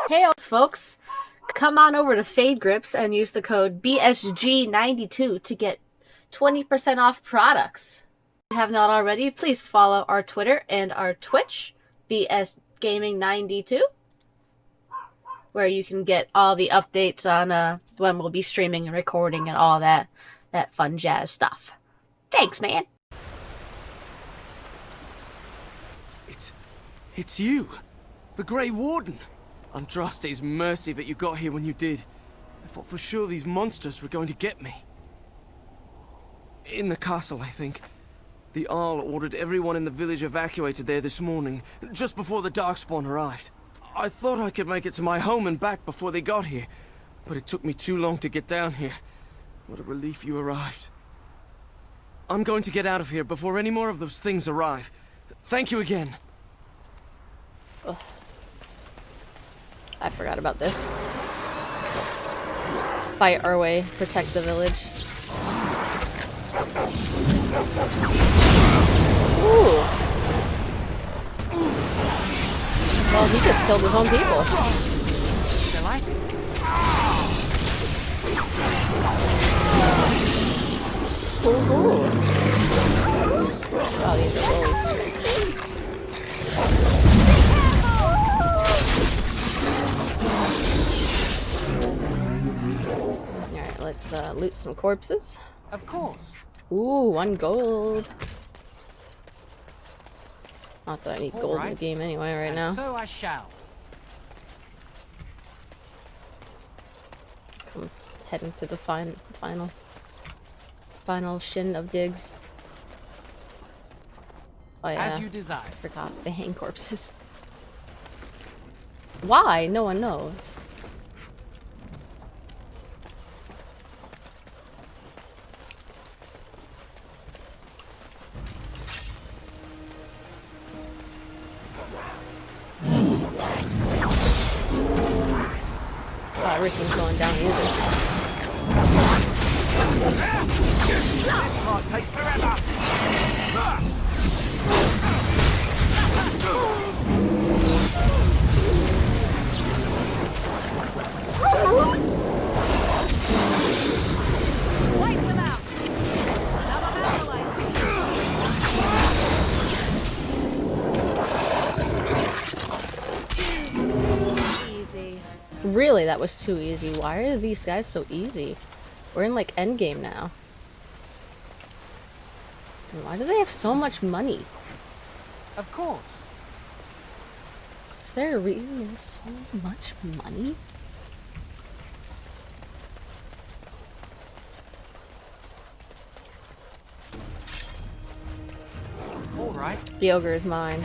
Hey, folks, come on over to Fade Grips and use the code BSG92 to get 20% off products. If you have not already, please follow our Twitter and our Twitch, BSGaming92, where you can get all the updates on when we'll be streaming and recording and all that fun jazz stuff. Thanks, man. It's you, the Grey Warden. Andraste's mercy that you got here when you did. I thought for sure these monsters were going to get me. In the castle, I think. The Arl ordered everyone in the village evacuated there this morning, just before the Darkspawn arrived. I thought I could make it to my home and back before they got here, but it took me too long to get down here. What a relief you arrived. I'm going to get out of here before any more of those things arrive. Thank you again. Ugh. I forgot about this. Fight our way, protect the village. Ooh. Well, he just killed his own people. Ooh. Wow, these are wolves. Alright, let's loot some corpses. Of course. Ooh, 1 gold. Not that I need gold in the game anyway right now. So I shall. I'm heading to the final shin of digs. Oh yeah, As you desire. I forgot the hang corpses. Why? No one knows. Oh, everything's going down easy. Oh, it takes forever. Wipe them out. Another satellite. Easy. Really, that was too easy. Why are these guys so easy? We're in like endgame now. And why do they have so much money? Of course. Is there really so much money? All right. The ogre is mine.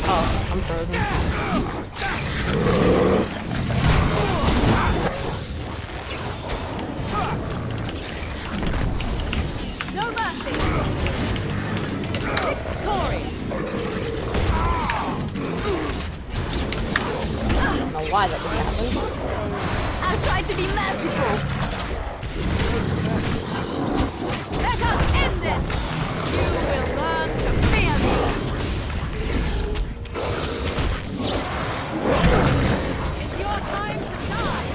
Oh, I'm frozen. No mercy! Victory! I don't know why that just happened. I'll try to be merciful! Let us end this! You will learn to fear me! It's your time to die!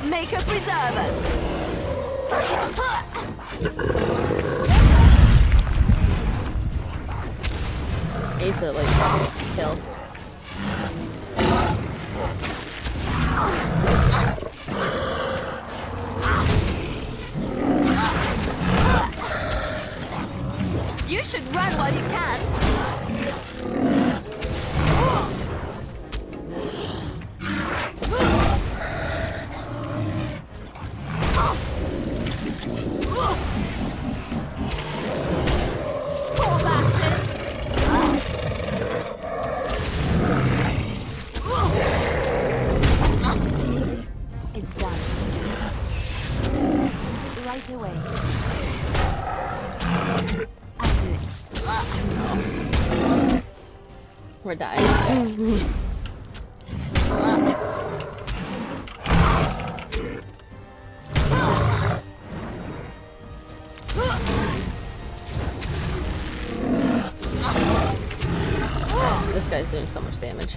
Maker preserve us! Need to like kill. You should run while you can! Poor bastard! It's done. Right away. I'll do it. We're dying. This guy's doing so much damage.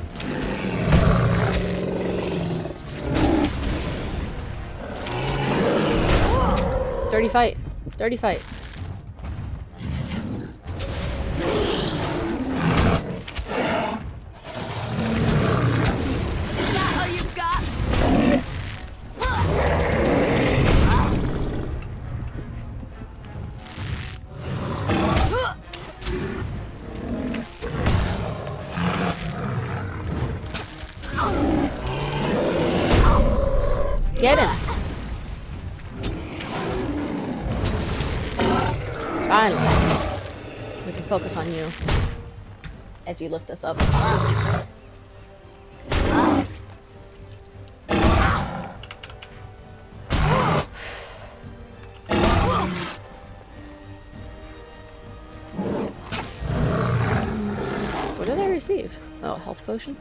Dirty fight. Dirty fight. Is that all you've got? Get him! Finally. We can focus on you as you lift us up. What did I receive? Oh, a health potion?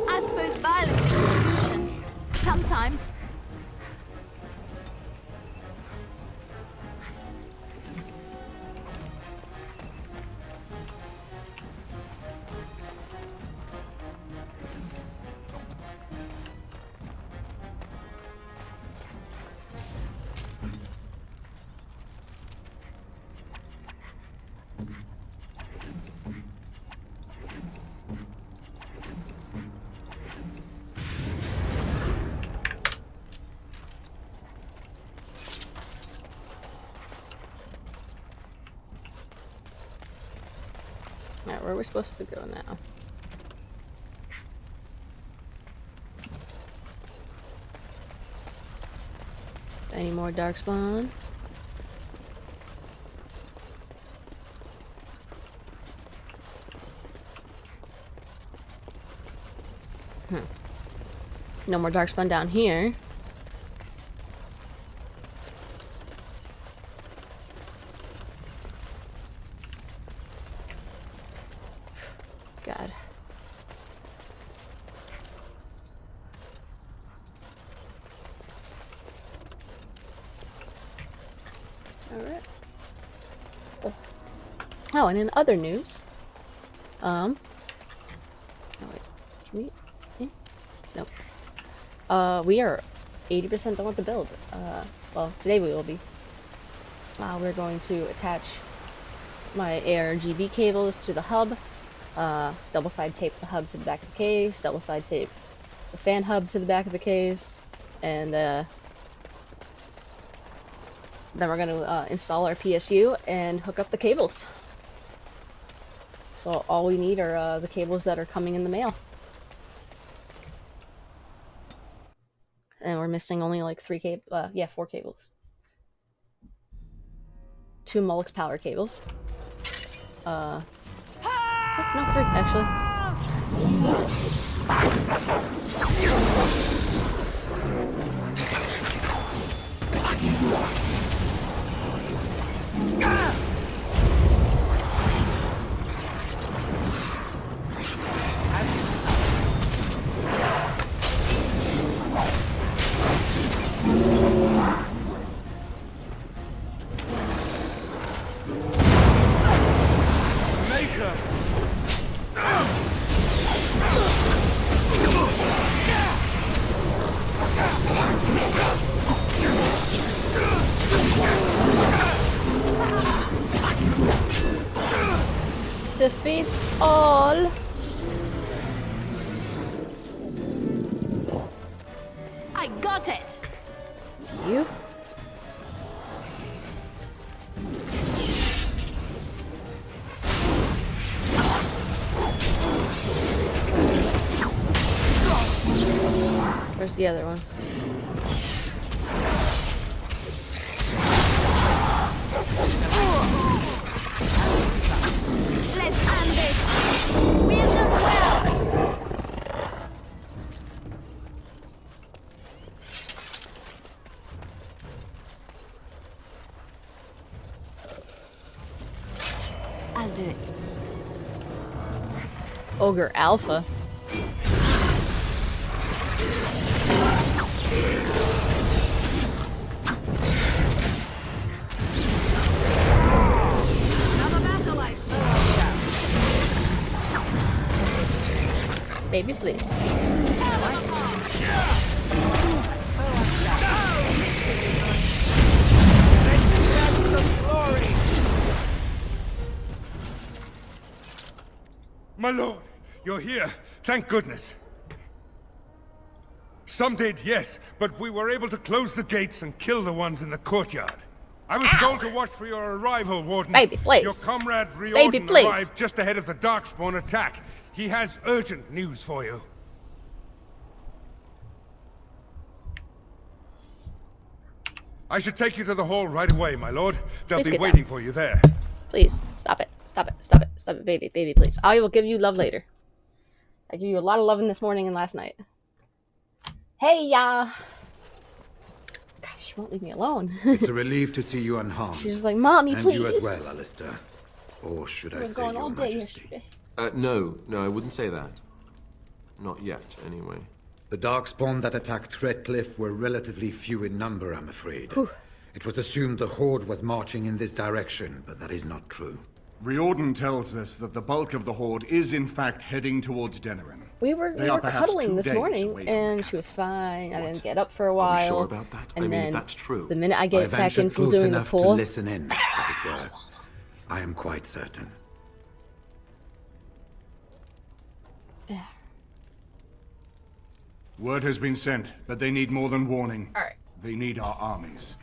I suppose violence is a solution. Sometimes. Alright, where are we supposed to go now? Any more darkspawn? No more darkspawn down here. God. Alright. Oh, and in other news, oh wait, can we? Nope. We are 80% done with the build. Well, today we will be. We're going to attach my ARGB cables to the hub. Double side tape the hub to the back of the case, double side tape the fan hub to the back of the case, and then we're going to install our PSU and hook up the cables. So all we need are the cables that are coming in the mail. And we're missing only like 4 cables. 2 Mullix power cables. No, 3 actually. Defeats all. I got it! You? Where's the other one? Ogre Alpha. Another battle, I say. Baby, please. My lord, you're here. Thank goodness. Some did, yes, but we were able to close the gates and kill the ones in the courtyard. I was told to watch for your arrival, Warden. Baby, please. Your comrade Baby, Riordan please. arrived just ahead of the Darkspawn attack. He has urgent news for you. I should take you to the hall right away, my lord. They'll Please be get waiting down. for you there. Please, stop it. Stop it. Stop it. Stop it, baby. Baby, please. I will give you love later. I give you a lot of loving this morning and last night. Hey, ya! God, she won't leave me alone. It's a relief to see you unharmed. She's just like, Mommy, and please. you as well, Alistair. Or should I We're say, going Your all day Majesty? yesterday. No, I wouldn't say that. Not yet, anyway. The Darkspawn that attacked Redcliffe were relatively few in number, I'm afraid. Whew. It was assumed the Horde was marching in this direction, but that is not true. Riordan tells us that the bulk of the Horde is in fact heading towards Denerim. We were They are perhaps cuddling 2 this days morning, away from and the she was fine. I What? didn't get up for a Are while. we sure about that? And I mean, then if that's true. the minute I get I back in ventured from close doing the enough to pool, listen in, as it were. I am quite certain. Word has been sent, but they need more than warning. All right. They need our armies.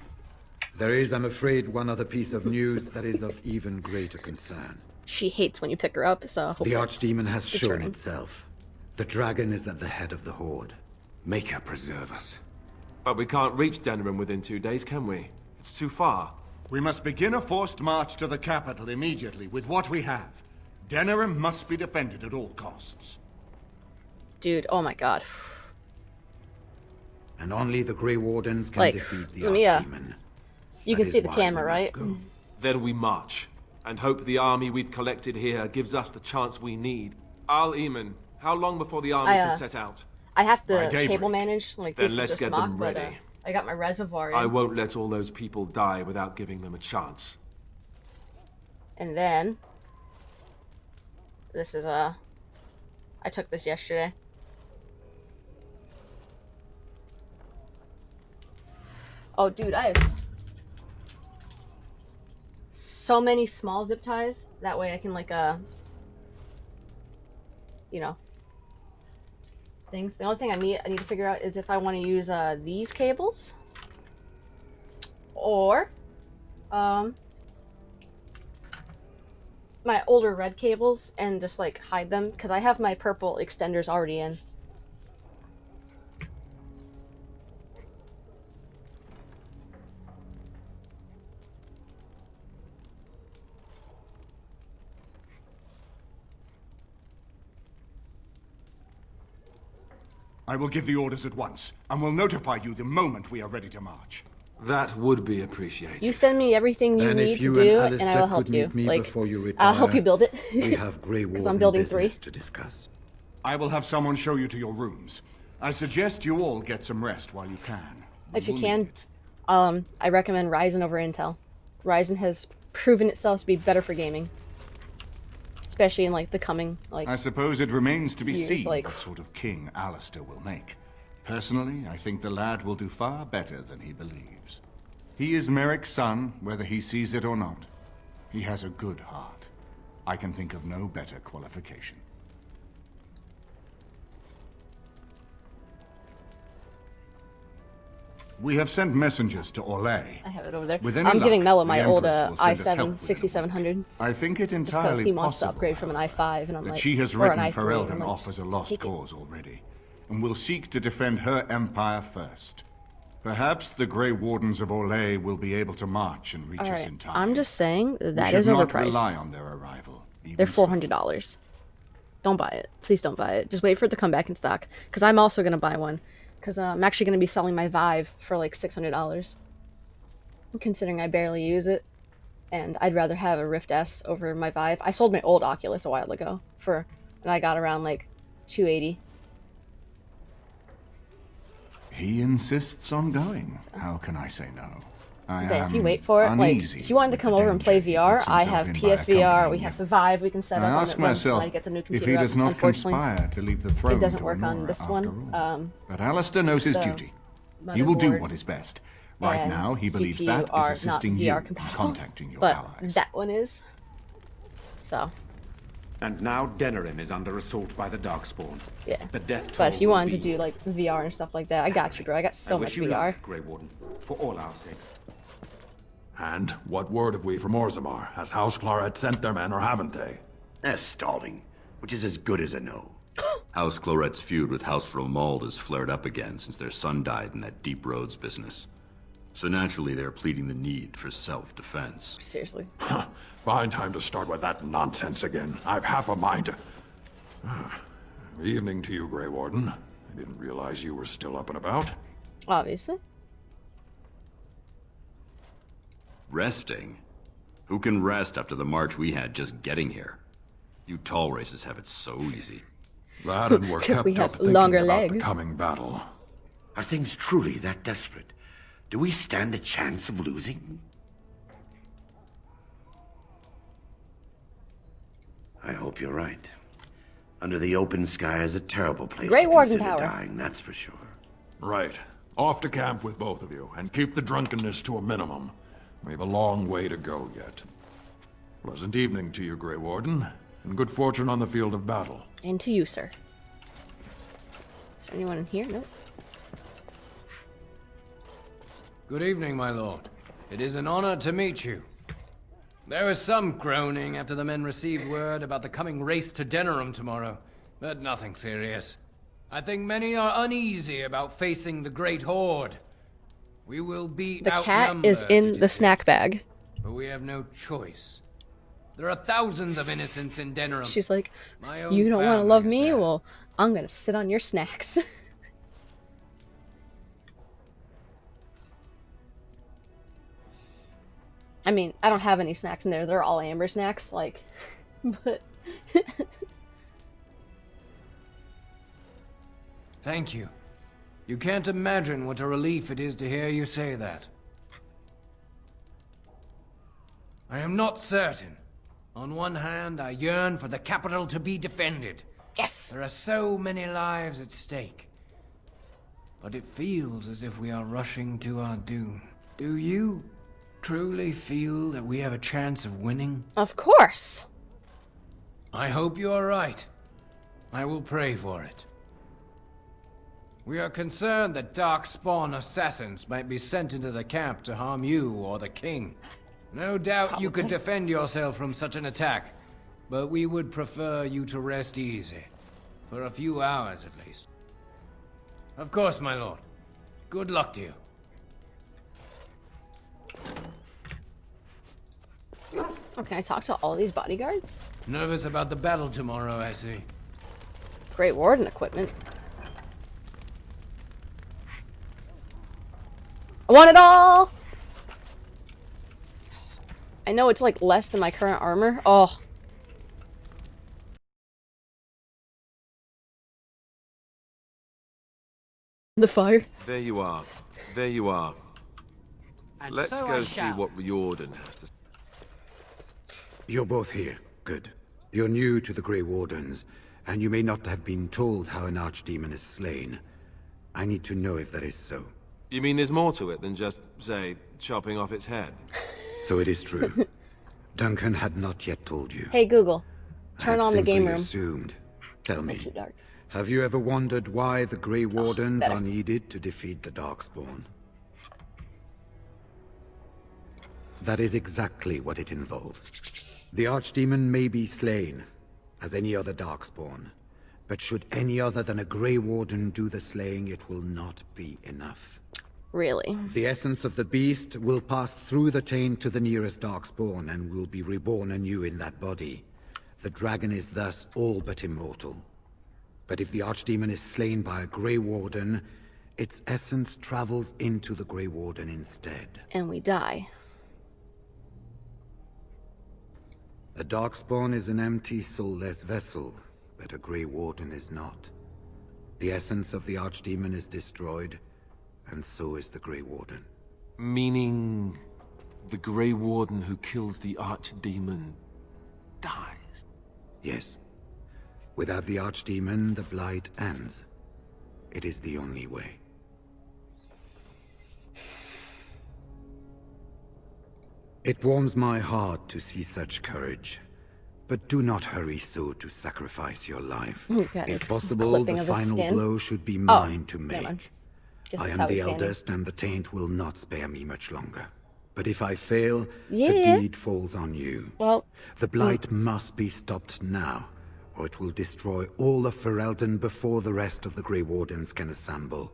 There is, I'm afraid, one other piece of news that is of even greater concern. she hates when you pick her up, so hopefully The it's Archdemon has shown deterrent. itself. The dragon is at the head of the Horde. Make her preserve us. But we can't reach Denerim within 2 days, can we? It's too far. We must begin a forced march to the capital immediately with what we have. Denerim must be defended at all costs. Dude, oh my god. And only the Grey Wardens can Like, defeat the let me, Archdemon. You That can is see the why camera, we must right? go. Then we march, and hope the army we've collected here gives us the chance we need. Al-Eamon, how long before the army can set out? I have By to daybreak. cable manage. Like, Then this let's is just get mock, them but ready. I got my reservoir in. I won't let all those people die without giving them a chance. And then this is I took this yesterday. Oh dude, I have so many small zip ties. That way I can like you know, things. The only thing I need to figure out is if I want to use these cables or my older red cables and just like hide them because I have my purple extenders already in. I will give the orders at once, and will notify you the moment we are ready to march. That would be appreciated. You send me everything you And need if you to do, and and I Alistair will help could you. meet me Like, before you I'll help you retire, build it. we have Grey Warden I'm building business 3. to discuss. I will have someone show you to your rooms. I suggest you all get some rest while you can. We If you will can, need it. I recommend Ryzen over Intel. Ryzen has proven itself to be better for gaming, especially in like the coming like. I suppose it remains to be years, seen like- what sort of king Alistair will make. Personally, I think the lad will do far better than he believes. He is Merrick's son, whether he sees it or not. He has a good heart. I can think of no better qualification. We have sent messengers to Orlais. I have it over there. With any I'm giving luck, Mello the my old Empress will send us help i7 with 6700 I think it just because entirely he wants to possible, upgrade from an i5, and I'm that like, she has or an written i3. Ferelden I'm like, off as a just lost take it. cause already, and will seek to defend her empire first. Perhaps the Grey Wardens of Orlais will be able to march and reach All us right, in time. I'm just saying that we is should not overpriced. rely on their arrival. They're even so. $400. Don't buy it. Please don't buy it. Just wait for it to come back in stock. Because I'm also going to buy one. Because I'm actually going to be selling my Vive for like $600. Considering I barely use it. And I'd rather have a Rift S over my Vive. I sold my old Oculus a while ago for and I got around like 280. He insists on going. How can I say no? I Okay, am if you wait for it, like, uneasy if you wanted to with come the over and play danger he VR, puts I himself have in by PSVR, accompanying we you. have the Vive, we can set I up ask when myself I get the new if computer he up. does not Unfortunately, conspire to leave the throne doesn't to work on Honora this after one. all. But Alistair knows his the duty. He will do motherboard what is best. Right and now, he believes CPU that are is not assisting you VR in compatible, contacting your but allies. that one is. So, And now Denerim is under assault by the Darkspawn. yeah. The death toll But if you will wanted to be do like VR and stuff like that, I got you, bro. I got so I much wish you VR. luck, Grey Warden, for all our sakes. And what word have we from Orzammar? Has House Claret sent their men or haven't they? They're stalling, which is as good as a no. House Claret's feud with House Romald has flared up again since their son died in that Deep Roads business. So naturally, they're pleading the need for self-defense. Seriously. Fine time to start with that nonsense again. I've half a mind to... Evening to you, Grey Warden. I didn't realize you were still up and about. Obviously. Resting? Who can rest after the march we had just getting here? You tall races have it so easy. That and we're 'Cause kept we have up thinking longer about the legs. coming battle. Are things truly that desperate? Do we stand a chance of losing? I hope you're right. Under the open sky is a terrible place Grey to Warden consider Tower. dying, that's for sure. Right. Off to camp with both of you, and keep the drunkenness to a minimum. We have a long way to go yet. Pleasant evening to you, Grey Warden, and good fortune on the field of battle. And to you, sir. Is there anyone in here? Nope. Good evening, my lord. It is an honor to meet you. There was some groaning after the men received word about the coming race to Denerim tomorrow, but nothing serious. I think many are uneasy about facing the Great Horde. We will be The cat is in the snack bag. but we have no choice. There are thousands of innocents in Denerim. She's like, My own you don't want to family love is me? there. Well, I'm gonna sit on your snacks. I mean, I don't have any snacks in there. They're all Amber snacks, like, but... Thank you. You can't imagine what a relief it is to hear you say that. I am not certain. On one hand, I yearn for the capital to be defended. Yes! There are so many lives at stake. But it feels as if we are rushing to our doom. Do you truly feel that we have a chance of winning? Of course! I hope you are right. I will pray for it. We are concerned that Darkspawn assassins might be sent into the camp to harm you or the king. No doubt you could defend yourself from such an attack, but we would prefer you to rest easy. For a few hours, at least. Of course, my lord. Good luck to you. Oh, can I talk to all these bodyguards? Nervous about the battle tomorrow, I see. Great Warden equipment. I want it all! I know it's like less than my current armor. Oh. The fire. There you are. There you are. And Let's so go I see shall. what Riordan has to say. You're both here. Good. You're new to the Grey Wardens, and you may not have been told how an archdemon is slain. I need to know if that is so. You mean there's more to it than just, say, chopping off its head? So it is true. Duncan had not yet told you. Hey Google, I turn had on the game simply room. assumed. Tell me, Too dark. have you ever wondered why the Grey Wardens better. are needed to defeat the Darkspawn? That is exactly what it involves. The Archdemon may be slain, as any other Darkspawn, but should any other than a Grey Warden do the slaying, it will not be enough. Really? The essence of the beast will pass through the taint to the nearest Darkspawn and will be reborn anew in that body. The dragon is thus all but immortal. But if the Archdemon is slain by a Grey Warden, its essence travels into the Grey Warden instead. And we die. A Darkspawn is an empty, soulless vessel, but a Grey Warden is not. The essence of the Archdemon is destroyed, and so is the Grey Warden. Meaning... the Grey Warden who kills the Archdemon... dies? Yes. Without the Archdemon, the Blight ends. It is the only way. It warms my heart to see such courage. But do not hurry so to sacrifice your life. God, If possible, the final blow should be Oh, mine to never mind. make. Guess I that's am how the he's standing. eldest, and the Taint will not spare me much longer. But if I fail, Yeah. the deed falls on you. Well, The Blight must be stopped now, or it will destroy all of Ferelden before the rest of the Grey Wardens can assemble.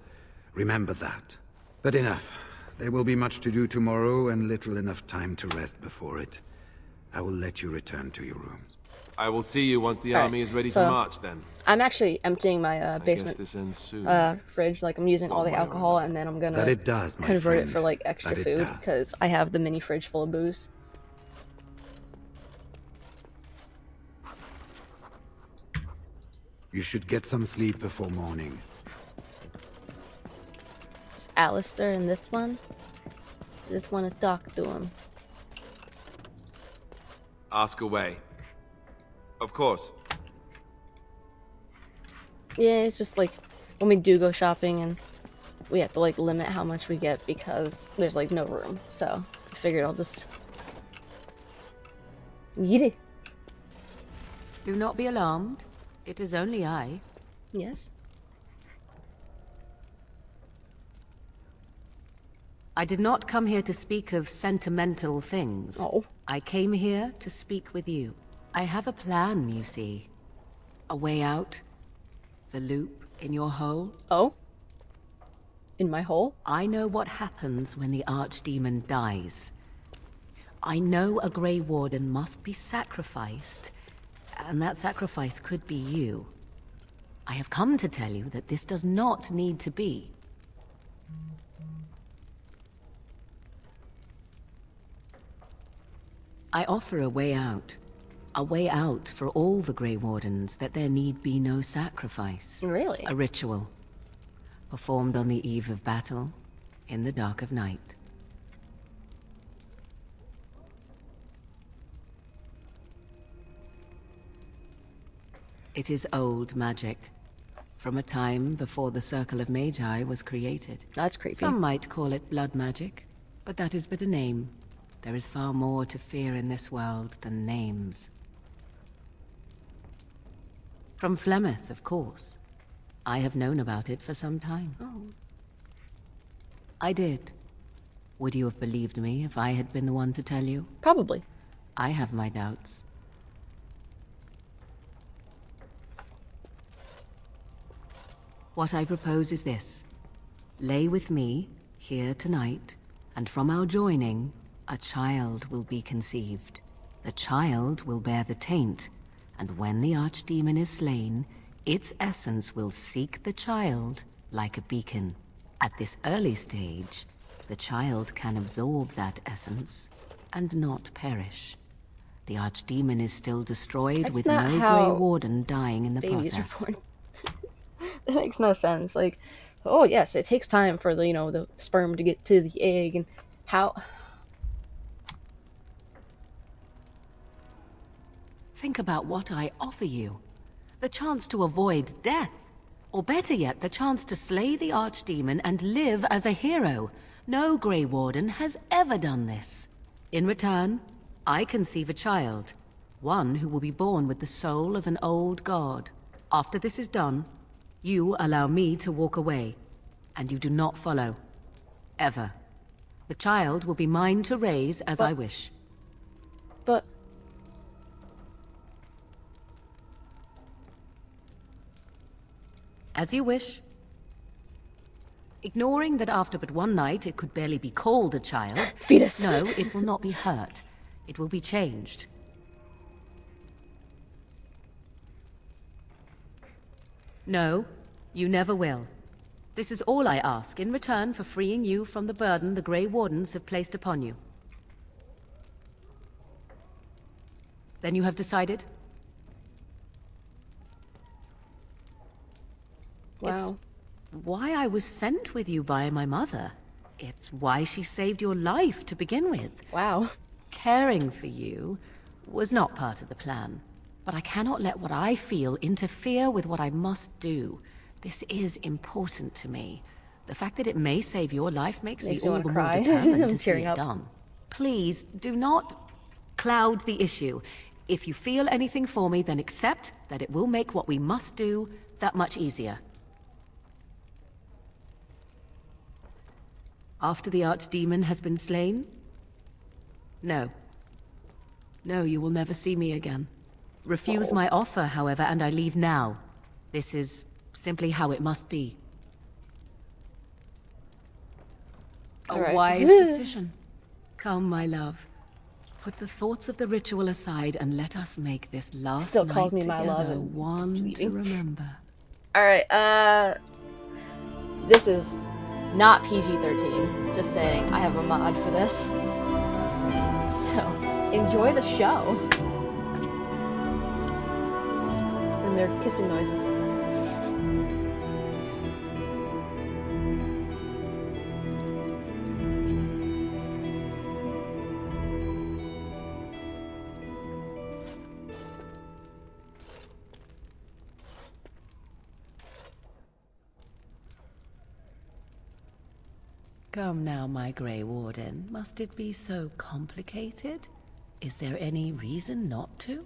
Remember that. But enough. There will be much to do tomorrow, and little enough time to rest before it. I will let you return to your rooms. I will see you once the Alright, army is ready so- to march, then. I'm actually emptying my I guess basement this ends soon. fridge. Like, I'm using all the alcohol, and then I'm gonna That it does, my convert it friend. for like extra That it food does. because I have the mini fridge full of booze. You should get some sleep before morning. It's Alistair in this one. I just want to talk to him. Ask away. Of course. Yeah, it's just like when we do go shopping and we have to like limit how much we get because there's like no room. So I figured I'll just eat it. Do not be alarmed. It is only I. Yes. I did not come here to speak of sentimental things. Oh. I came here to speak with you. I have a plan, you see. A way out. The loop in your hole. Oh? In my hole? I know what happens when the Archdemon dies. I know a Grey Warden must be sacrificed, and that sacrifice could be you. I have come to tell you that this does not need to be. I offer a way out. A way out for all the Grey Wardens, that there need be no sacrifice. Really? A ritual. Performed on the eve of battle, in the dark of night. It is old magic. From a time before the Circle of Magi was created. That's creepy. Some might call it blood magic, but that is but a name. There is far more to fear in this world than names. From Flemeth, of course. I have known about it for some time. Oh. I did. Would you have believed me if I had been the one to tell you? Probably. I have my doubts. What I propose is this. Lay with me, here tonight, and from our joining, a child will be conceived. The child will bear the taint, and when the Archdemon is slain, its essence will seek the child like a beacon. At this early stage, the child can absorb that essence and not perish. The Archdemon is still destroyed That's with not no how Grey Warden dying in the babies process. are born. That makes no sense. Like, oh yes, it takes time for the, the sperm to get to the egg, and how... Think about what I offer you. The chance to avoid death. Or better yet, the chance to slay the Archdemon and live as a hero. No Grey Warden has ever done this. In return, I conceive a child. One who will be born with the soul of an old god. After this is done, you allow me to walk away. And you do not follow. Ever. The child will be mine to raise as I wish. But... As you wish. Ignoring that after but one night it could barely be called a child. Fetus! No, it will not be hurt. It will be changed. No, you never will. This is all I ask in return for freeing you from the burden the Grey Wardens have placed upon you. Then you have decided? Wow. It's why I was sent with you by my mother. It's why she saved your life to begin with. Wow. Caring for you was not part of the plan. But I cannot let what I feel interfere with what I must do. This is important to me. The fact that it may save your life makes me Makes you all wanna the more cry. determined I'm to see tearing it up. done. Please, do not cloud the issue. If you feel anything for me, then accept that it will make what we must do that much easier. After the Archdemon has been slain? No. No, you will never see me again. Refuse my offer, however, and I leave now. This is simply how it must be. A All right. wise decision. Come, my love. Put the thoughts of the ritual aside and let us make this last Still night calls me my together love and one just to leaving. remember. Alright, this is not PG-13. Just saying, I have a mod for this. So, enjoy the show. And their kissing noises. Come now, my Grey Warden. Must it be so complicated? Is there any reason not to?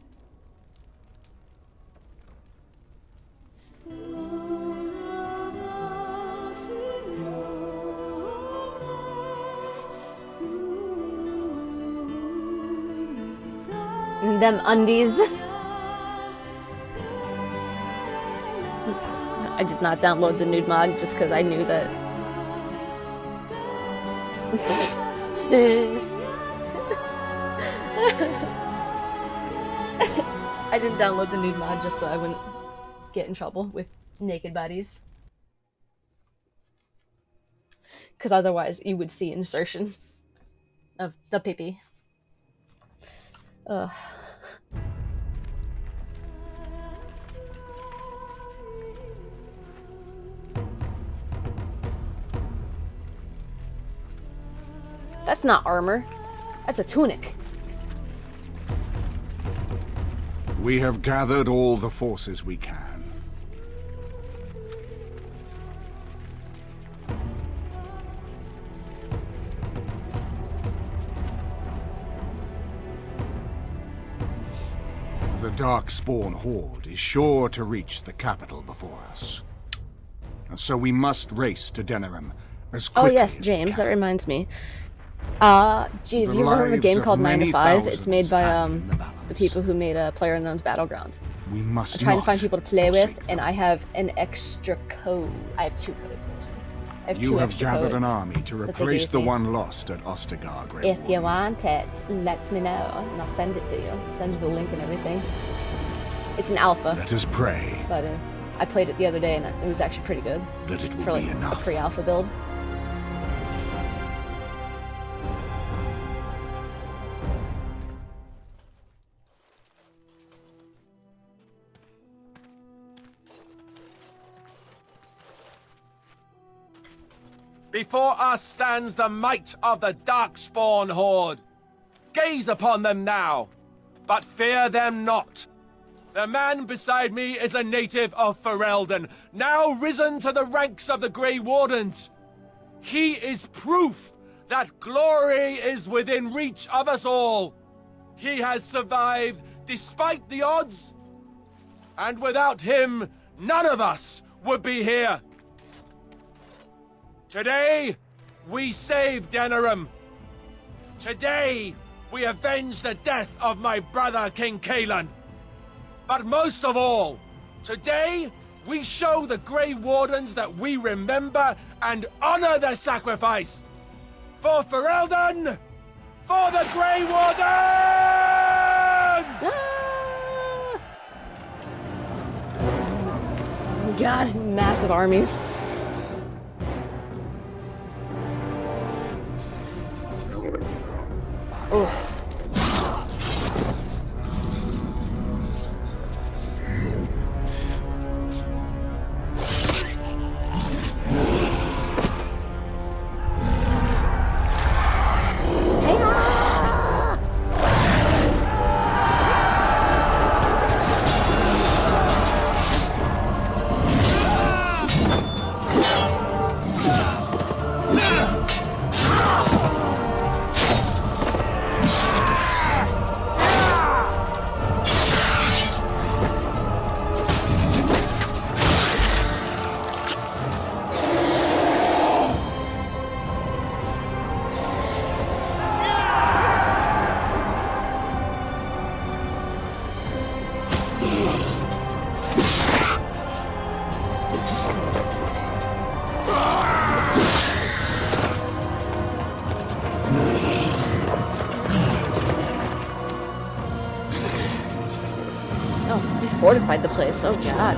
Them undies. I did not download the nude mod just because I knew that. I didn't download the nude mod just so I wouldn't get in trouble with naked bodies. Because otherwise you would see insertion of the pee-pee. Ugh. That's not armor. That's a tunic. We have gathered all the forces we can. The Darkspawn Horde is sure to reach the capital before us. And so we must race to Denerim as quickly Oh yes, as we James, that can. reminds me. Gee, The have you ever heard of a lives game of called 9 to many 5? It's made thousands by hang in the the balance. people who made PlayerUnknown's Battleground. We must I'm trying to not find people to play with, forsake and them. I have an extra code. I have 2 codes. Actually. I have You 2 have extra gathered codes an army to that they replace gave the me. one lost at Ostagar, Grey If you Warden. want it, let me know, and I'll send it to you. Send you the link and everything. It's an alpha, Let us pray but I played it the other day, and it was actually pretty good that it will for like be a enough. pre-alpha build. Before us stands the might of the Darkspawn Horde. Gaze upon them now, but fear them not. The man beside me is a native of Ferelden, now risen to the ranks of the Grey Wardens. He is proof that glory is within reach of us all. He has survived despite the odds, and without him, none of us would be here. Today, we save Denerim. Today, we avenge the death of my brother King Kaelan. But most of all, today, we show the Grey Wardens that we remember and honor their sacrifice. For Ferelden, for the Grey Wardens! God, massive armies. Oof. fortified the place. Oh god.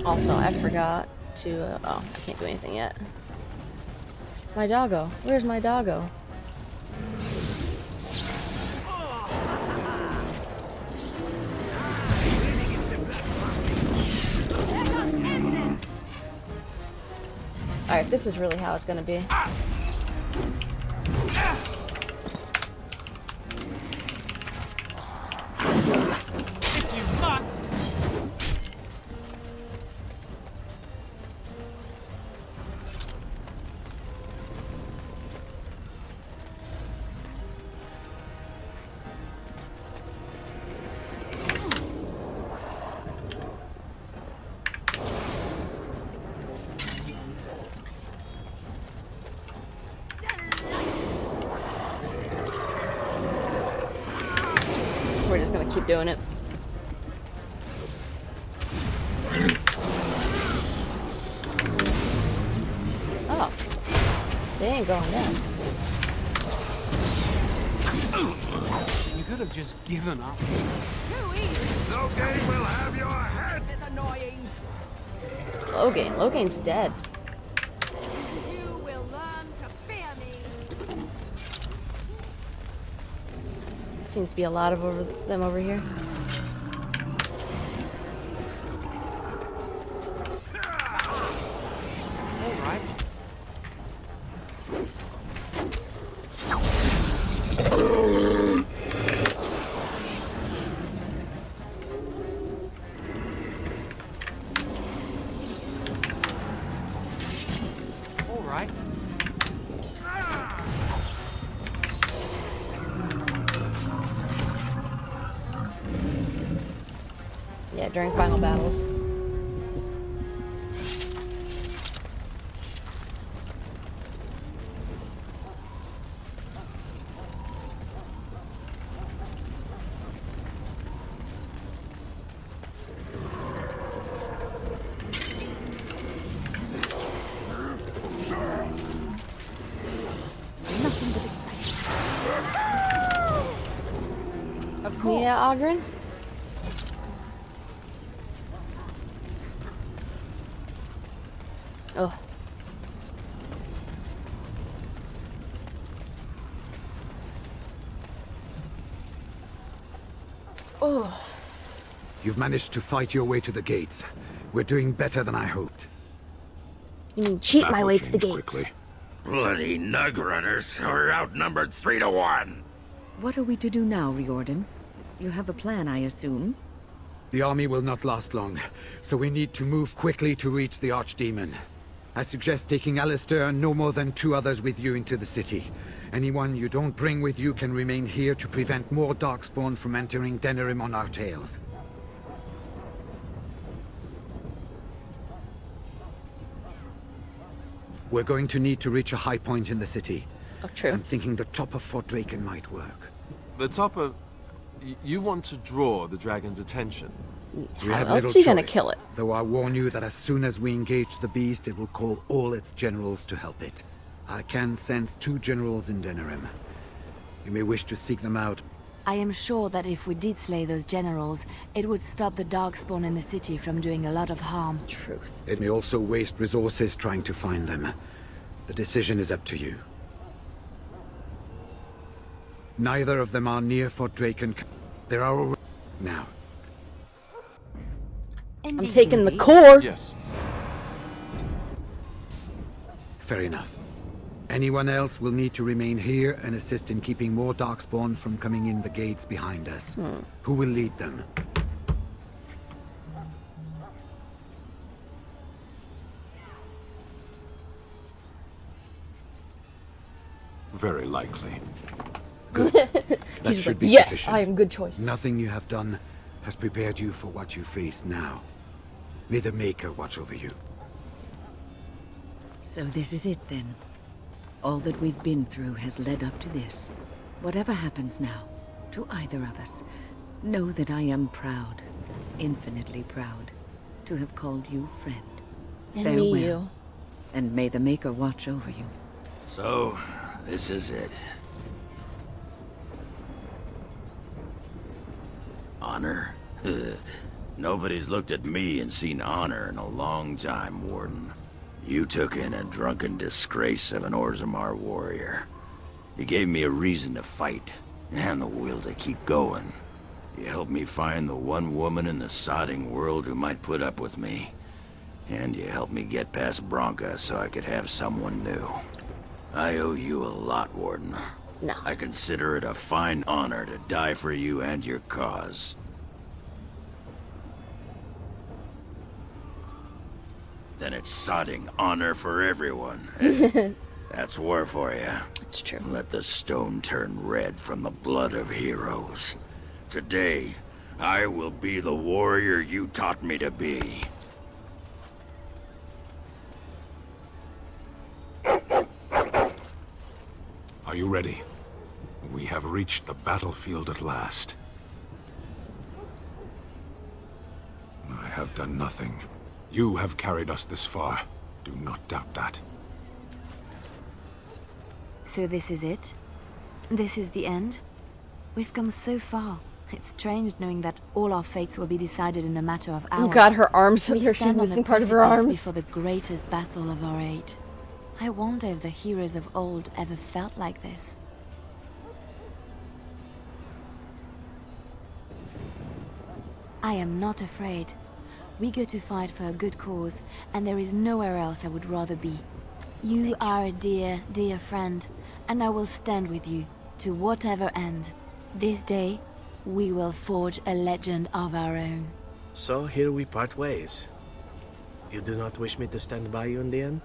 Also, I forgot to, oh, I can't do anything yet. My doggo. Where's my doggo? Alright, this is really how it's gonna be. If you must. We're just gonna keep doing it. Oh. They ain't going down. You could have just given up. Too easy. Loghain will have your head! It's annoying. Logain. Logain's dead. You will learn to fear me. Seems to be a lot of them over here. All right. All right. Yeah, during final battles. Of course. Yeah, Ogren? Oh. Oh. You've managed to fight your way to the gates. We're doing better than I hoped. You mean cheat my way to the gates? Bloody nug runners are outnumbered 3 to 1. What are we to do now, Riordan? You have a plan, I assume? The army will not last long, so we need to move quickly to reach the Archdemon. I suggest taking Alistair and no more than 2 others with you into the city. Anyone you don't bring with you can remain here to prevent more Darkspawn from entering Denerim on our tails. We're going to need to reach a high point in the city. Oh, true. I'm thinking the top of Fort Draken might work. The top of... You want to draw the dragon's attention. We How have else little are you gonna choice, kill it? Though I warn you that as soon as we engage the beast, it will call all its generals to help it. I can sense 2 generals in Denerim. You may wish to seek them out. I am sure that if we did slay those generals, it would stop the Darkspawn in the city from doing a lot of harm. Truth. It may also waste resources trying to find them. The decision is up to you. Neither of them are near Fort Draken. There are already... Now. I'm taking the core. Yes. Fair enough. Anyone else will need to remain here and assist in keeping more Darkspawn from coming in the gates behind us. Who will lead them? Very likely. Good. That He's should like, be yes, sufficient. I am good choice. Nothing you have done has prepared you for what you face now. May the Maker watch over you. So this is it then. All that we've been through has led up to this. Whatever happens now, to either of us, know that I am proud, infinitely proud, to have called you friend. And Farewell. me, you. And may the Maker watch over you. So, this is it. Honor? Nobody's looked at me and seen honor in a long time, Warden. You took in a drunken disgrace of an Orzammar warrior. You gave me a reason to fight, and the will to keep going. You helped me find the one woman in the sodding world who might put up with me. And you helped me get past Bronca so I could have someone new. I owe you a lot, Warden. No. I consider it a fine honor to die for you and your cause. Then it's sodding honor for everyone. That's war for you. It's true. Let the stone turn red from the blood of heroes. Today, I will be the warrior you taught me to be. Are you ready? We have reached the battlefield at last. I have done nothing. You have carried us this far. Do not doubt that. So this is it? This is the end? We've come so far. It's strange knowing that all our fates will be decided in a matter of hours. Oh god, her arms are We there. She's stand on missing the part of her precipice arms. before the greatest battle of our age. I wonder if the heroes of old ever felt like this. I am not afraid. We go to fight for a good cause, and there is nowhere else I would rather be. You are a dear, dear friend, and I will stand with you to whatever end. This day, we will forge a legend of our own. So here we part ways. You do not wish me to stand by you in the end?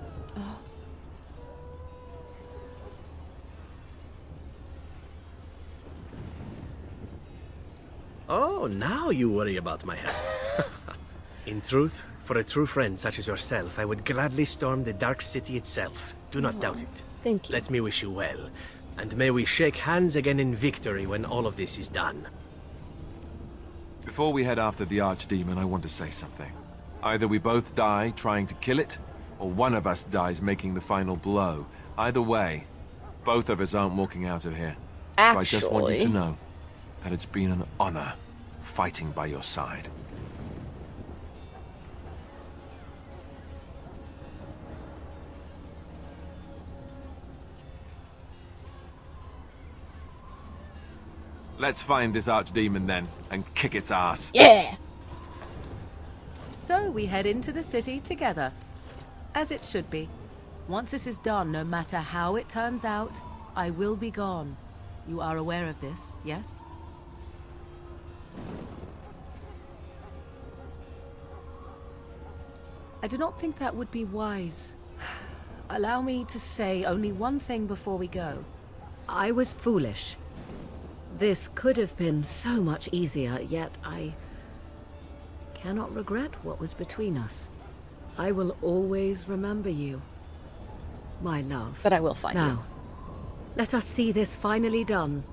Oh, now you worry about my health. In truth, for a true friend such as yourself, I would gladly storm the Dark City itself. Do not doubt it. Thank you. Let me wish you well, and may we shake hands again in victory when all of this is done. Before we head after the Archdemon, I want to say something. Either we both die trying to kill it, or one of us dies making the final blow. Either way, both of us aren't walking out of here. So I just want you to know that it's been an honor fighting by your side. Let's find this Archdemon then, and kick its ass. Yeah! So we head into the city together. As it should be. Once this is done, no matter how it turns out, I will be gone. You are aware of this, yes? I do not think that would be wise. Allow me to say only one thing before we go. I was foolish. This could have been so much easier, yet I cannot regret what was between us. I will always remember you, my love. But I will find you. Now, let us see this finally done.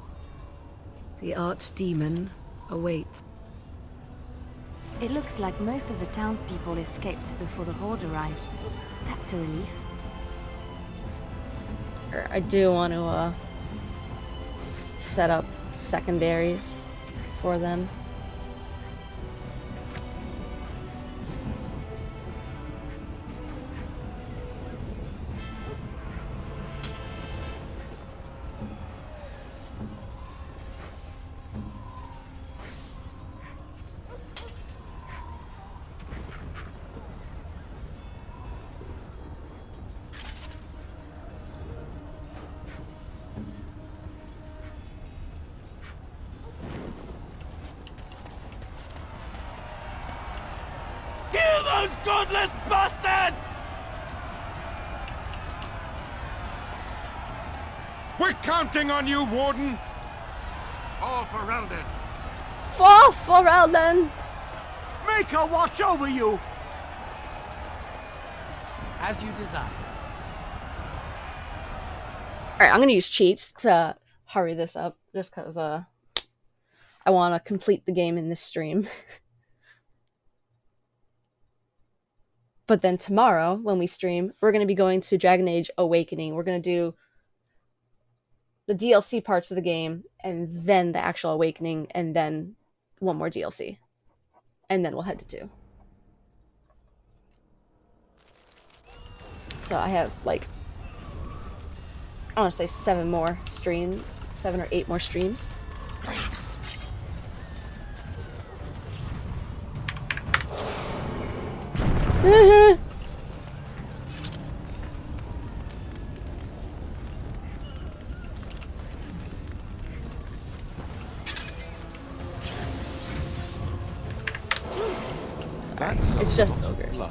The Archdemon awaits. It looks like most of the townspeople escaped before the Horde arrived. That's a relief. I do want to set up secondaries for them. Kill those godless bastards! We're counting on you, Warden! Fall for Reldon. Fall for Eldon! Make her watch over you! As you desire. Alright, I'm gonna use cheats to hurry this up, just because, I want to complete the game in this stream. But then tomorrow, when we stream, we're going to be going to Dragon Age Awakening. We're going to do the DLC parts of the game, and then the actual Awakening, and then one more DLC. And then we'll head to 2. So I have, like, I want to say 7 or 8 more streams. It's just ogres.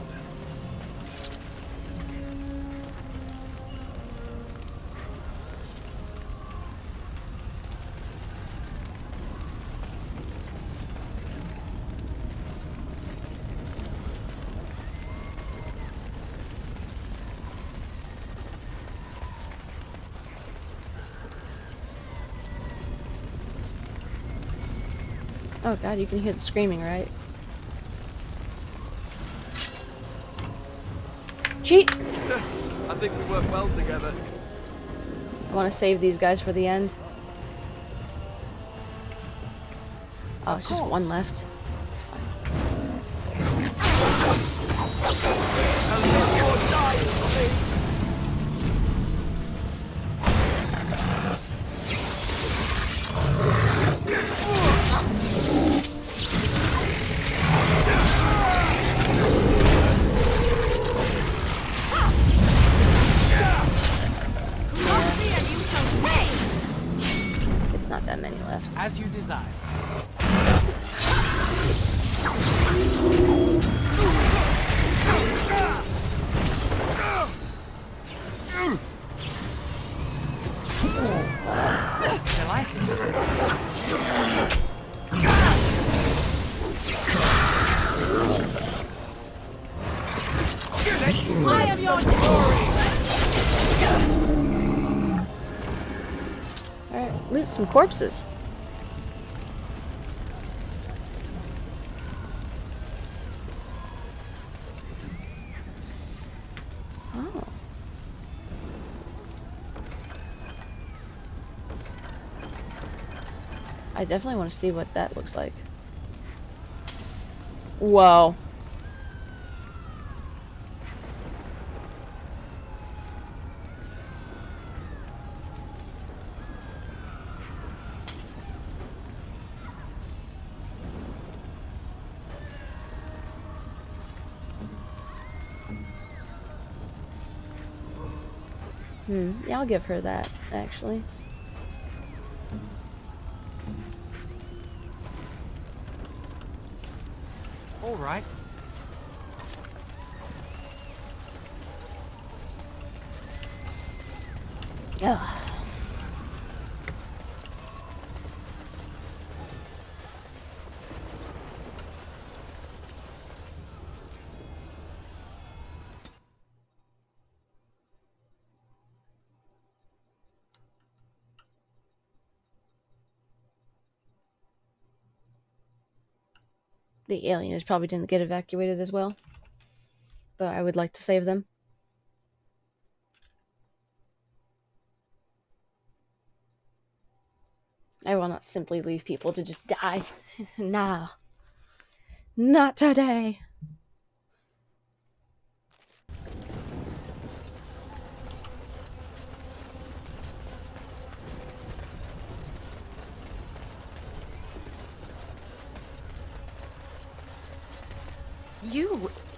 Oh god, you can hear the screaming, right? Cheat! I think we work well together. I want to save these guys for the end. Oh, it's just one left. It's fine. It's not that many left. As you desire. Shall I? I am your glory! Alright, loot some corpses. Oh. I definitely want to see what that looks like. Whoa. Yeah, I'll give her that, actually. All right. Ugh. The aliens probably didn't get evacuated as well. But I would like to save them. I will not simply leave people to just die. No. Not today.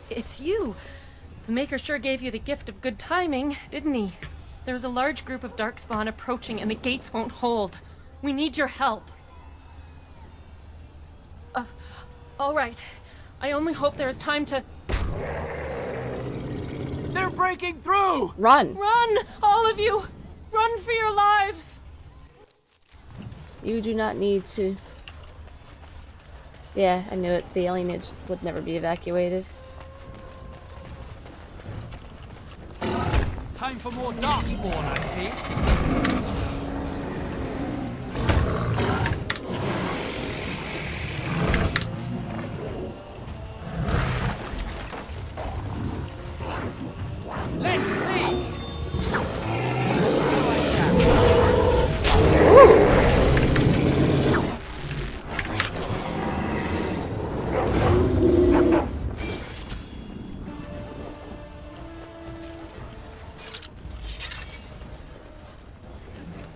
It's you! The Maker sure gave you the gift of good timing, didn't he? There's a large group of Darkspawn approaching and the gates won't hold. We need your help. Alright. I only hope there is time to... They're breaking through! Run! Run! All of you! Run for your lives! You do not need to... Yeah, I knew it. The alienage would never be evacuated. Time for more darkspawn, I see. Let's see.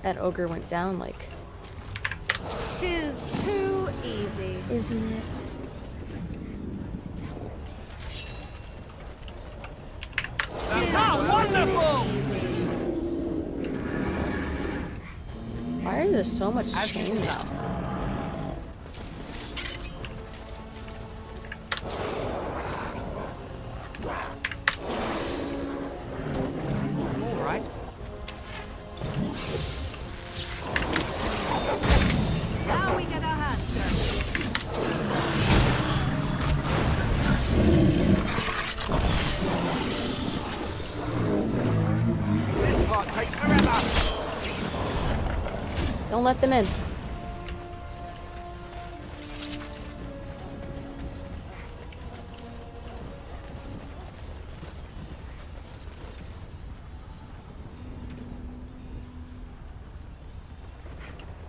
That ogre went down like... Tis too easy. Isn't it? Wonderful! Why is there so much chainmail? All right. Now we get our hands dirty. This part takes forever. Don't let them in.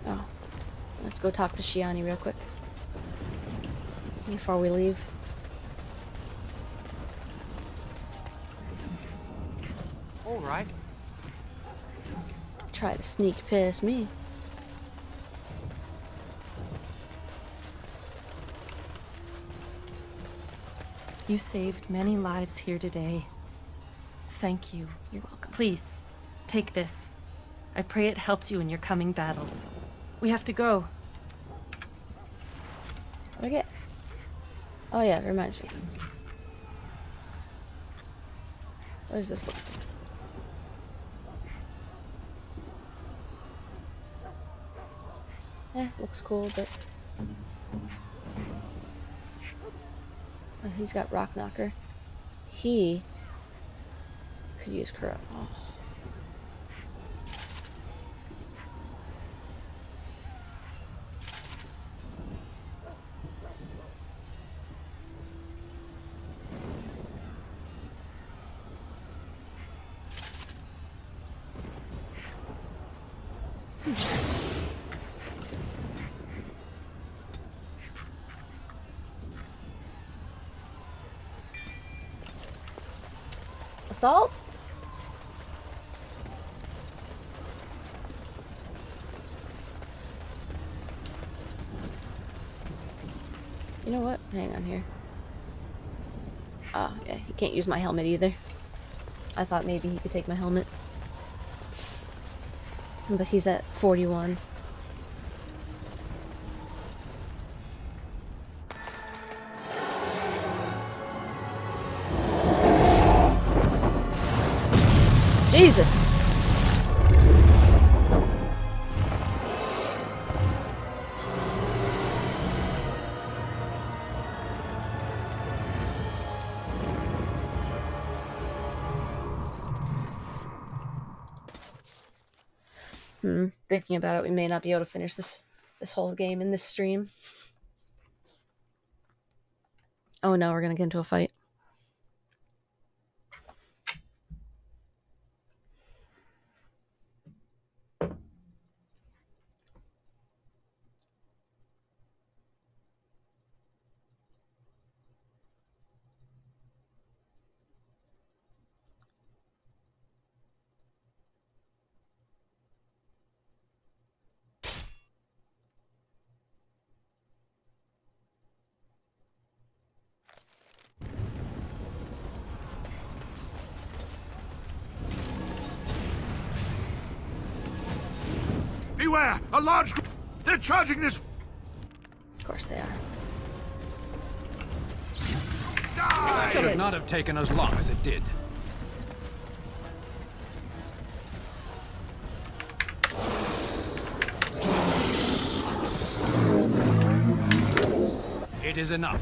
Oh. Let's go talk to Shiani real quick. Before we leave. All right. Try to sneak past me. You saved many lives here today. Thank you. You're welcome. Please, take this. I pray it helps you in your coming battles. We have to go. What do I get? Oh yeah, it reminds me. What does this look like? Looks cool, but... Oh, he's got Rock Knocker. He could use Corrupt. Oh. Assault? You know what? Hang on here. Oh, yeah, he can't use my helmet either. I thought maybe he could take my helmet. But he's at 41. Jesus! Thinking about it, we may not be able to finish this whole game in this stream. Oh no, we're gonna get into a fight. Beware! A large group! They're charging this... Of course they are. Die! Should not have taken as long as it did. It is enough.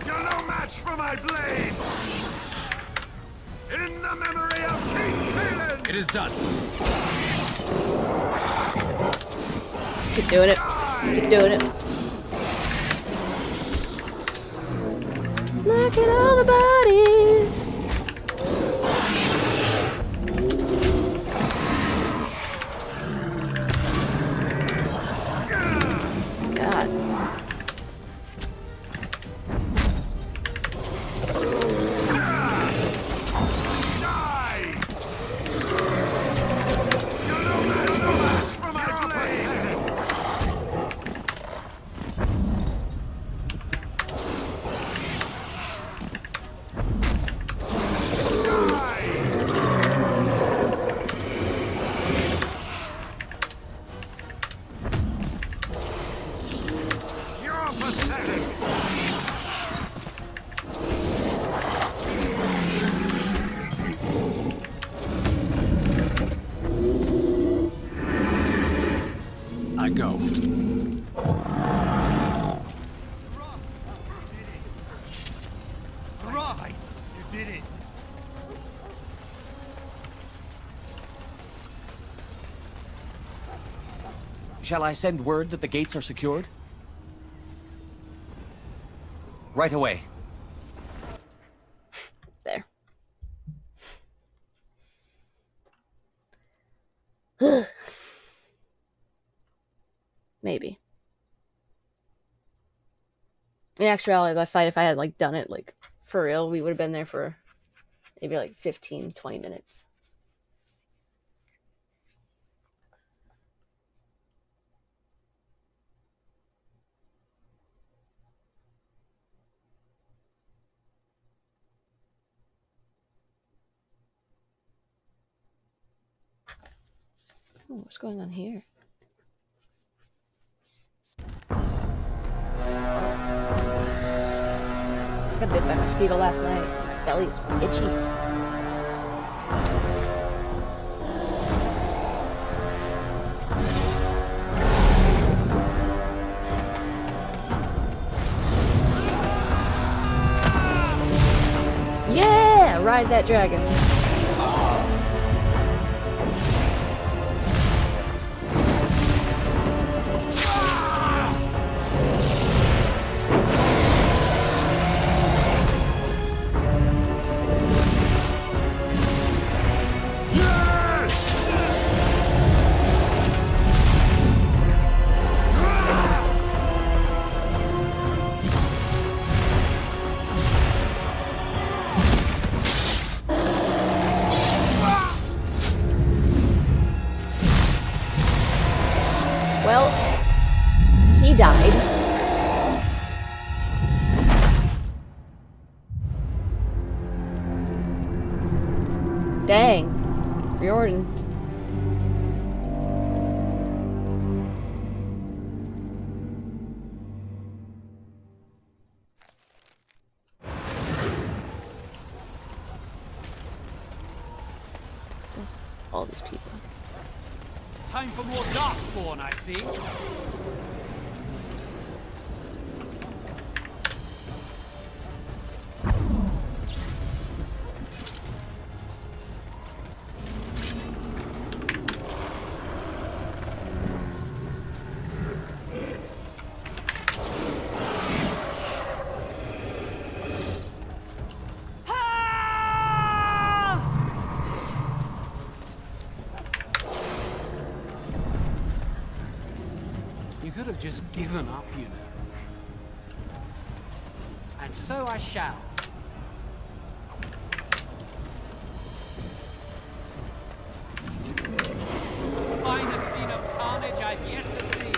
You're no match for my blade! In the memory of King Balin! It is done. Just keep doing it. Keep doing it. Look at all the bodies. God. I go. Hurrah! You did it! Shall I send word that the gates are secured? Right away. There. Maybe. In actuality, that fight, if I had like done it like for real, we would have been there for maybe like 15, 20 minutes. Oh, what's going on here? I got bit by a mosquito last night. My belly's itchy. Yeah! Ride that dragon. Well, he died. Dang. Riordan. All these people. Time for more Darkspawn, I see. You could have just given up, you know. And so I shall. The finest scene of carnage I've yet to see.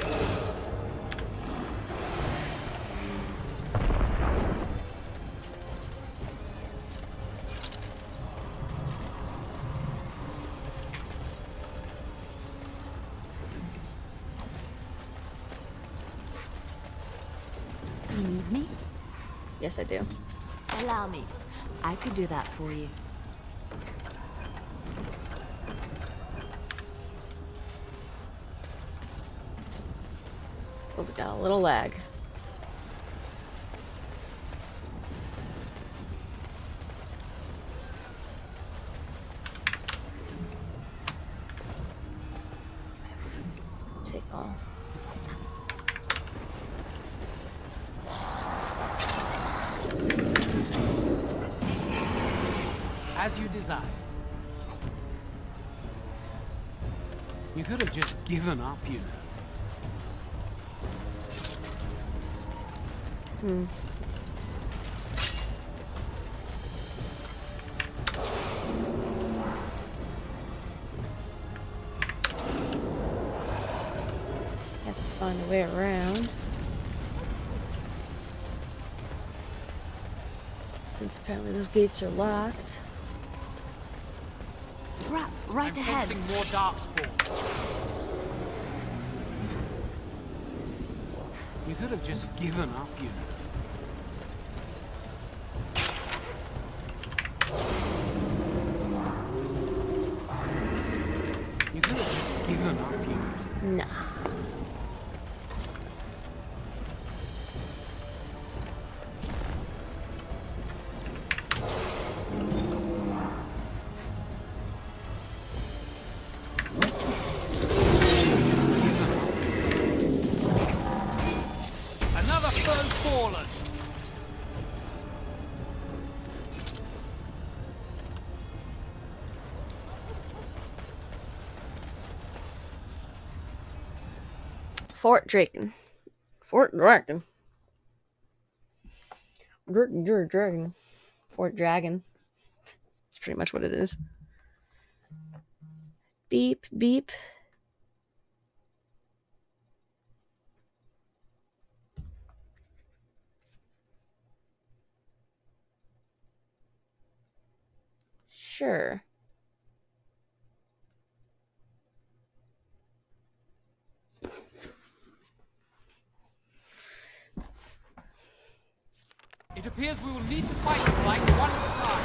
You need me? Yes, I do. Allow me. I could do that for you. Oh, we got a little lag. Take all. As you desire. You could have just given up, you know. Have to find a way around. Since apparently those gates are locked. Trap right I'm ahead. sensing more darkspawn. You could have just given up, you know. You could have just given up, you know. Nah. Another foe fallen. Fort Draken. Fort Draken. Dragon. Fort Dragon. That's pretty much what it is. Beep, beep. Sure. It appears we will need to fight the light one at a time.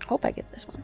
Hope I get this one.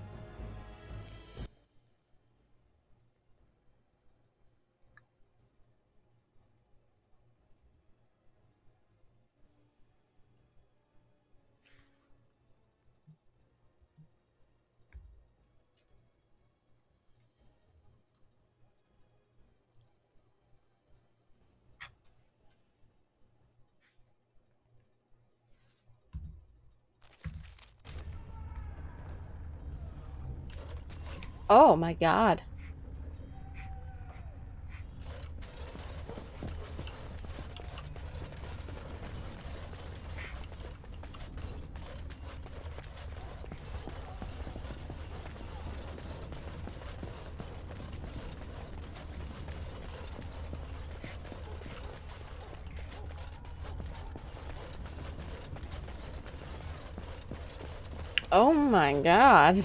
Oh my god. Oh my god.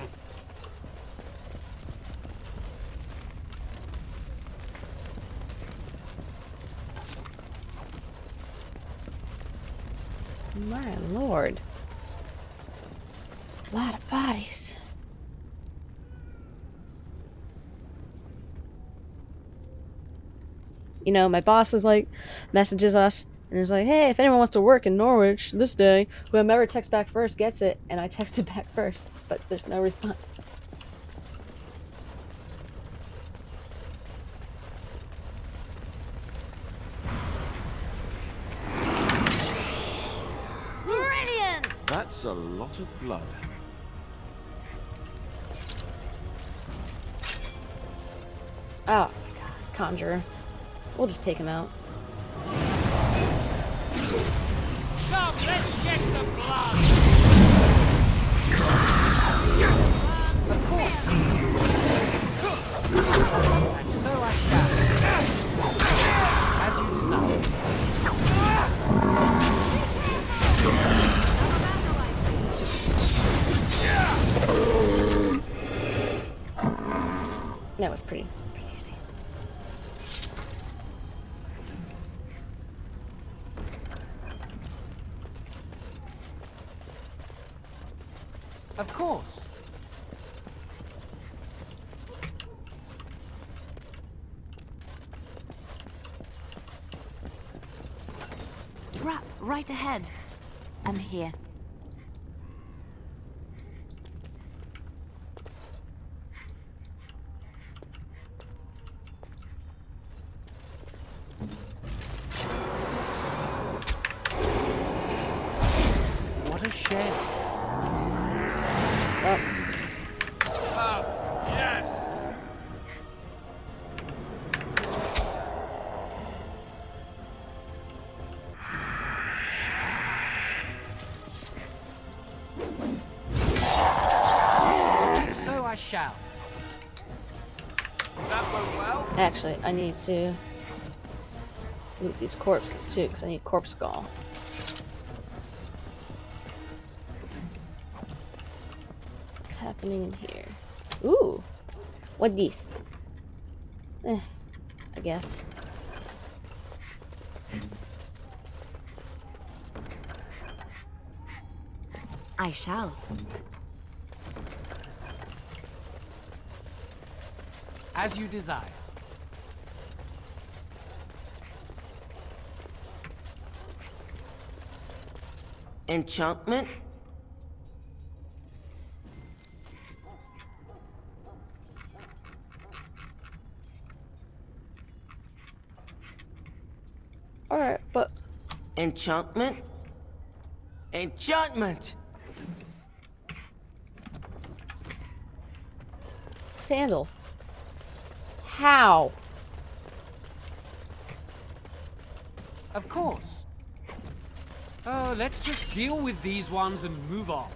My lord. It's a lot of bodies. You know, my boss is like, messages us, and is like, hey, if anyone wants to work in Norwich this day, whoever texts back first gets it, and I texted back first, but there's no response. Brilliant! That's a lot of blood. Oh, God. Conjurer. We'll just take him out. Come, let's get some blood! Of course. And so I shall. As you desire. That was pretty easy. Of course. Trap right ahead. I'm here. What a shame. Yes! And so I shall. That went well. Actually, I need to loot these corpses too, because I need corpse gall. What's happening in here? Ooh! What these? I guess. I shall. As you desire. Enchantment? Alright, but... Enchantment? Enchantment! Sandal. How? Of course. Oh, let's just deal with these ones and move on.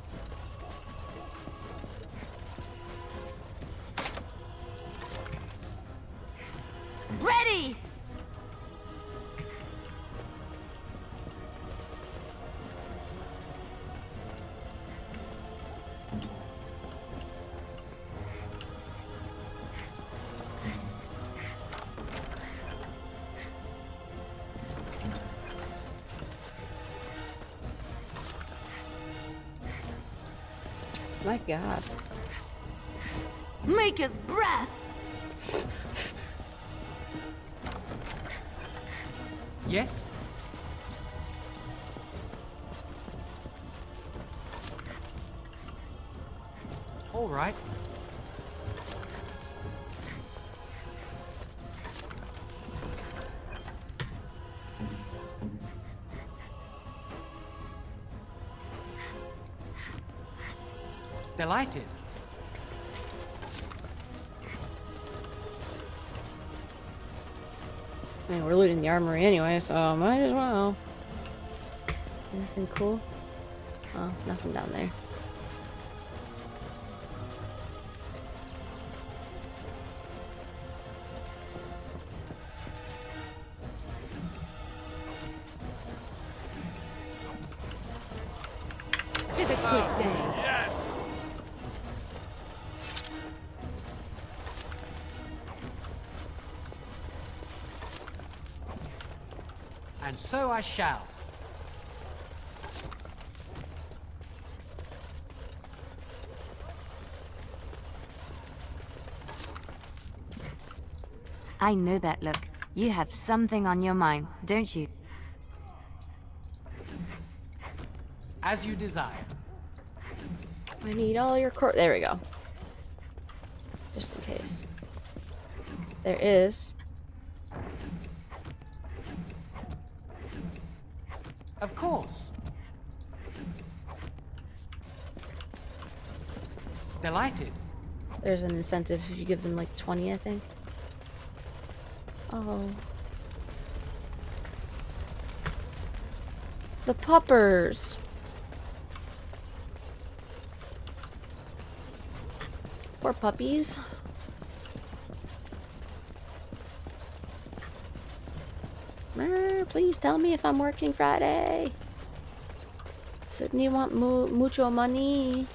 Ready! My God. Maker's breath! Yes? All right. Delighted. I mean, we're looting the armory anyway, so might as well. Anything cool? Oh, nothing down there. It's a good day. Yes! And so I shall. I know that look. You have something on your mind, don't you? As you desire. I need all your corpse. There we go. Just in case. There is. Of course. Delighted. There's an incentive if you give them like 20, I think. Oh. The puppers. Poor puppies. Please tell me if I'm working Friday. Sydney want mucho money.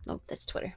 Oh, that's Twitter.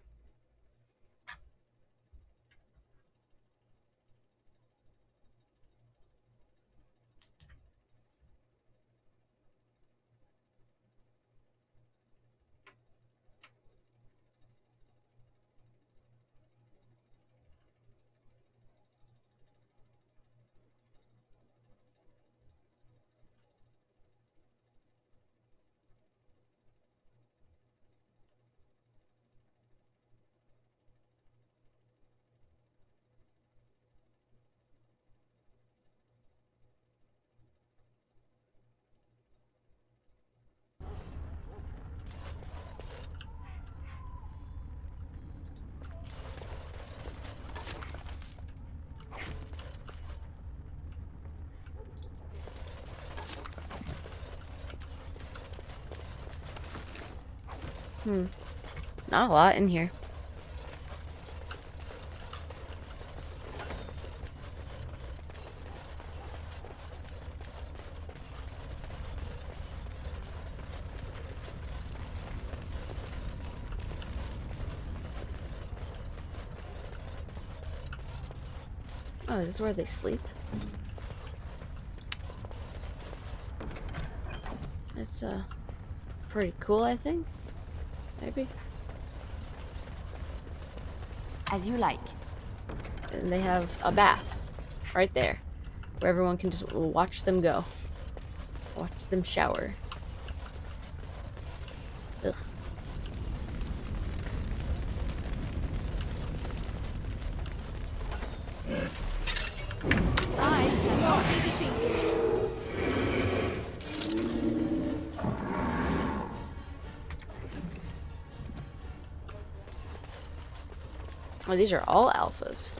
Not a lot in here. Oh, this is where they sleep. It's pretty cool, I think. Maybe. As you like. And they have a bath right there where everyone can just watch them go. Watch them shower. Ugh. Oh, these are all alphas.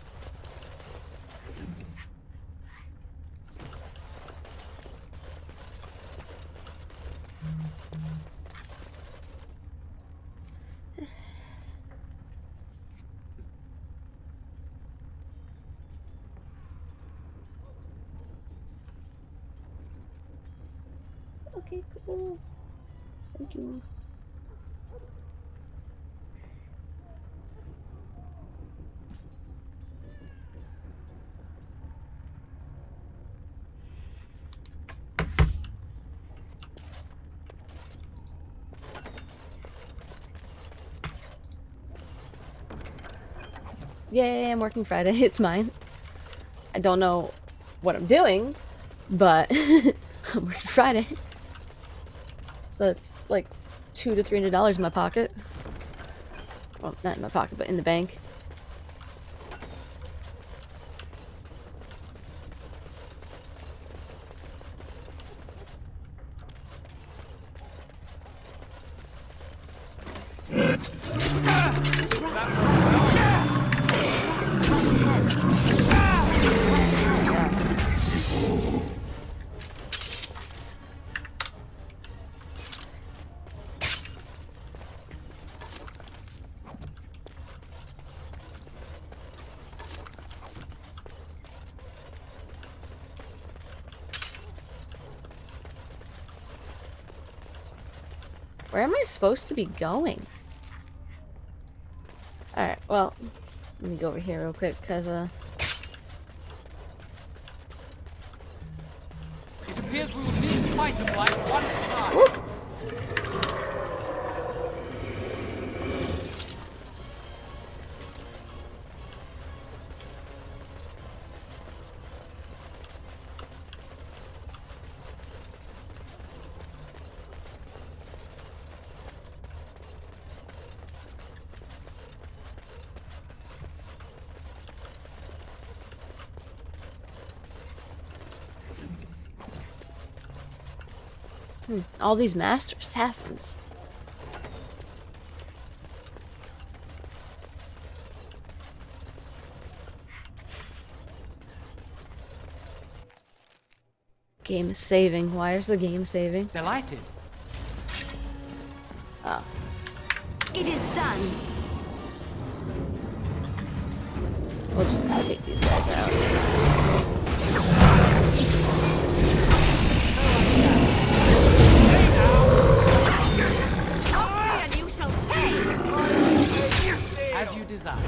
Okay, cool. Thank you. Yay, I'm working Friday. It's mine. I don't know what I'm doing, but I'm working Friday. So that's like $200 to $300 in my pocket. Well, not in my pocket, but in the bank. Where am I supposed to be going? Alright, well, let me go over here real quick, because, It appears we will need to fight them like one at a time. Whoop. All these master assassins. Game is saving. Why is the game saving? Delighted. Oh. It is done. We'll just take these guys out. Sorry, and you shall pay. As you desire.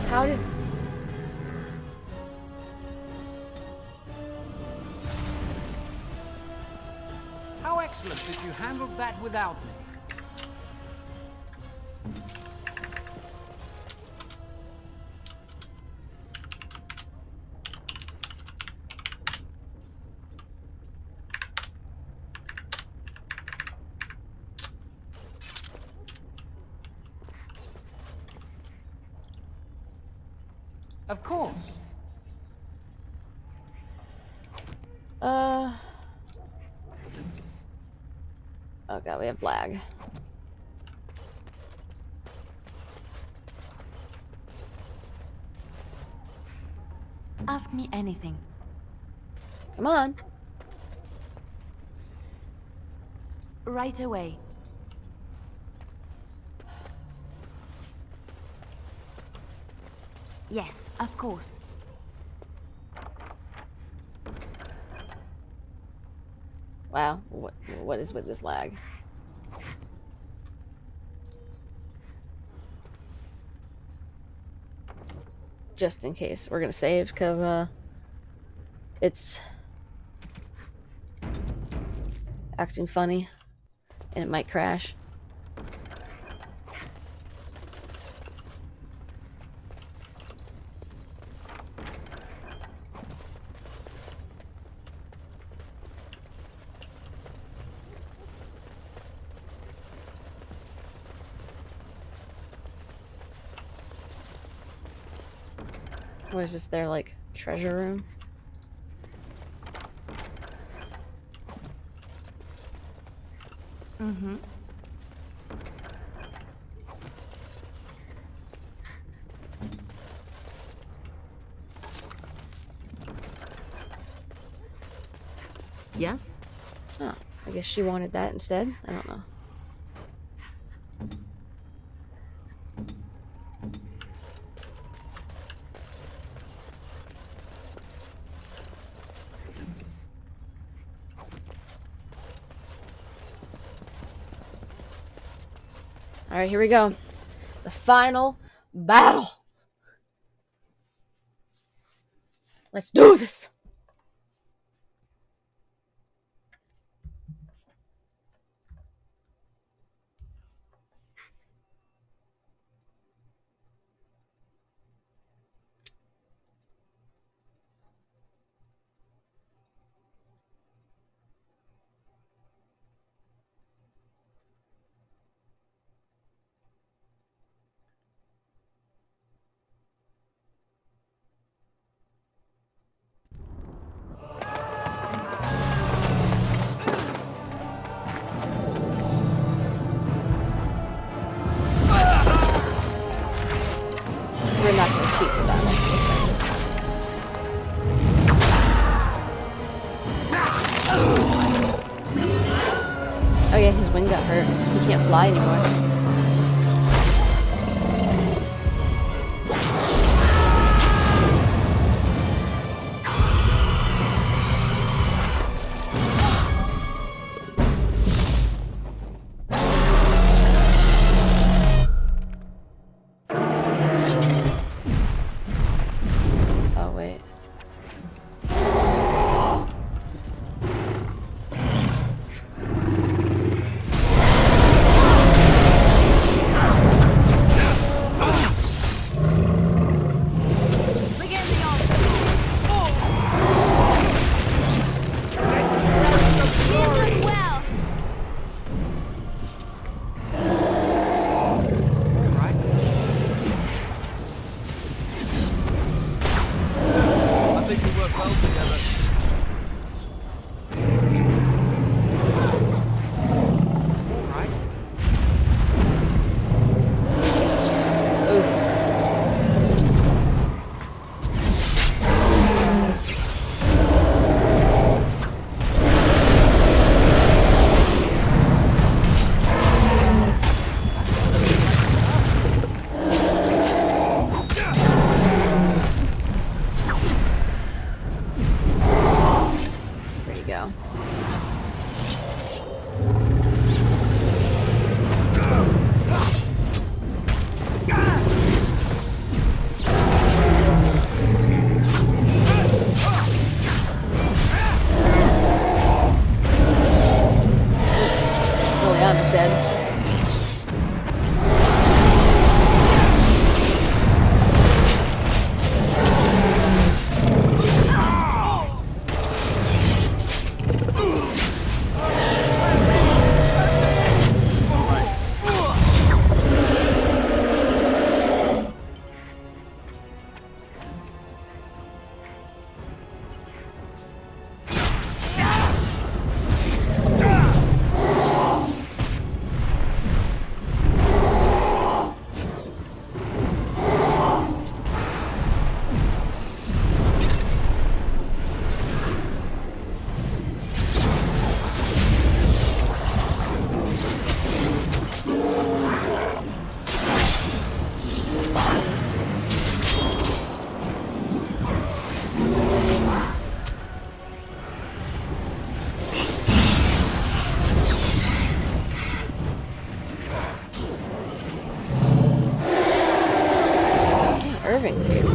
How did... How excellent that you handled that without me. Of course. Oh god, we have lag. Ask me anything. Come on. Right away. Yes, of course. Wow, what is with this lag? Just in case, we're gonna save because it's acting funny and it might crash. What is this, their, like, treasure room? Mm-hmm. Yes? Oh, I guess she wanted that instead. I don't know. Alright, here we go. The final battle. Let's do this. We're not going to cheat the battle for a second. Oh yeah, his wing got hurt. He can't fly anymore. Oh wait. servings here.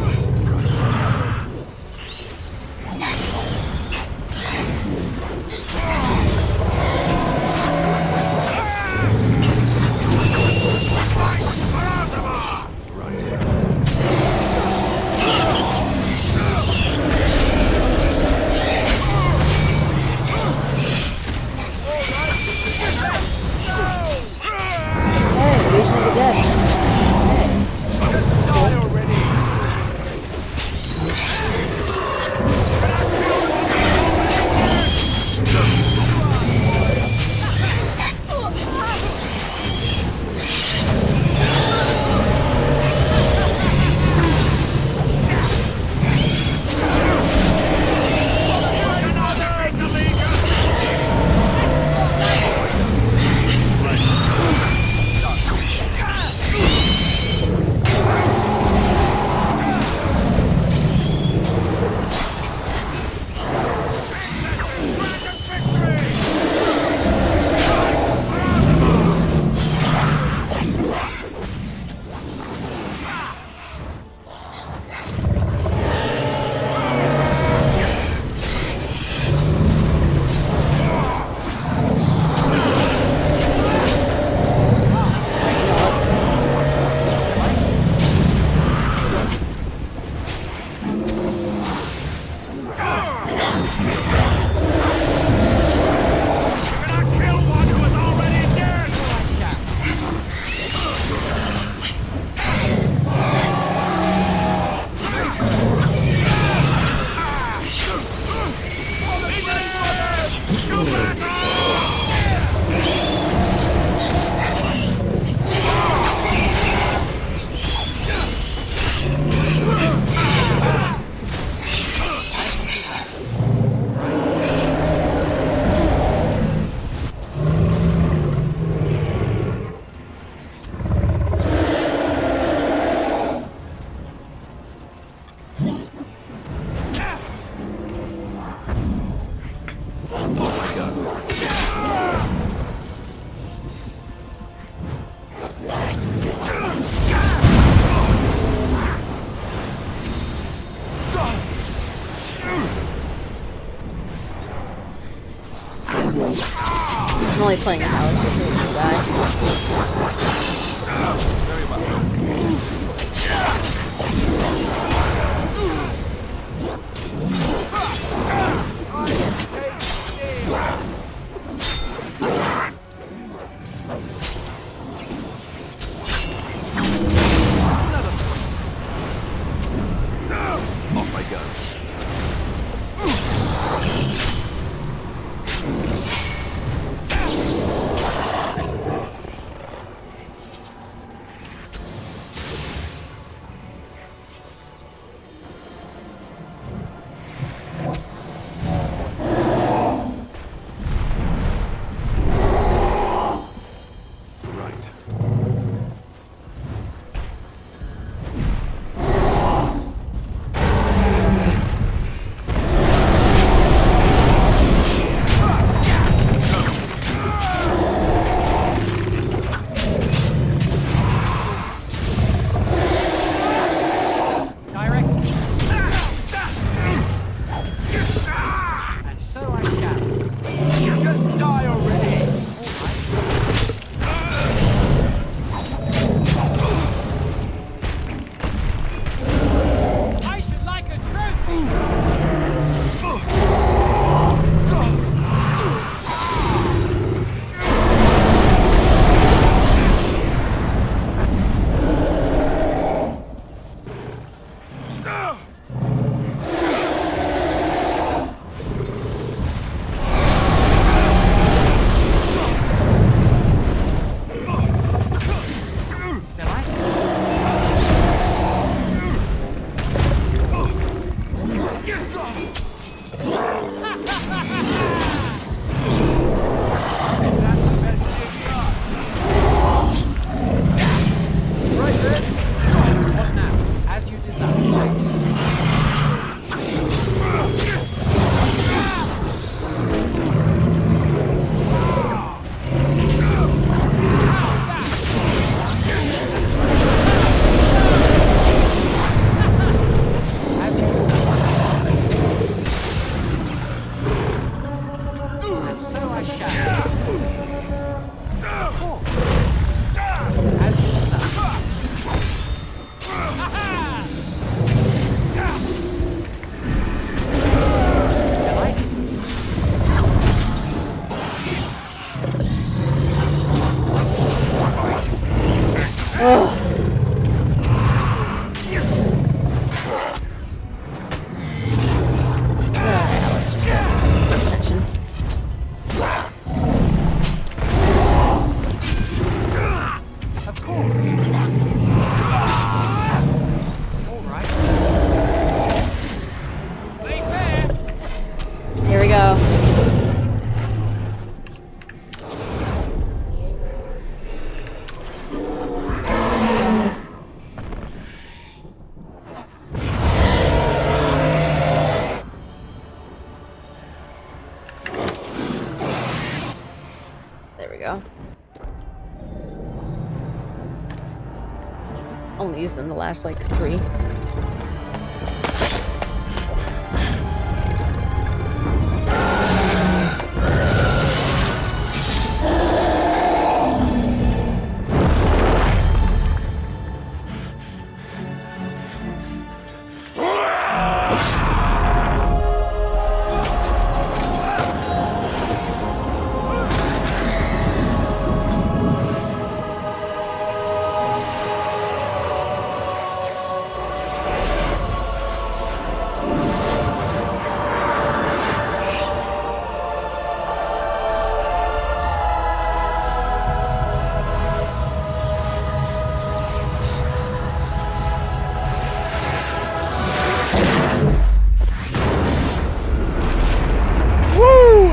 Invasion of the Dead. I'm only playing as Alex just so he can die. Off my gun. What now? As you desire. only used in the last, like, 3.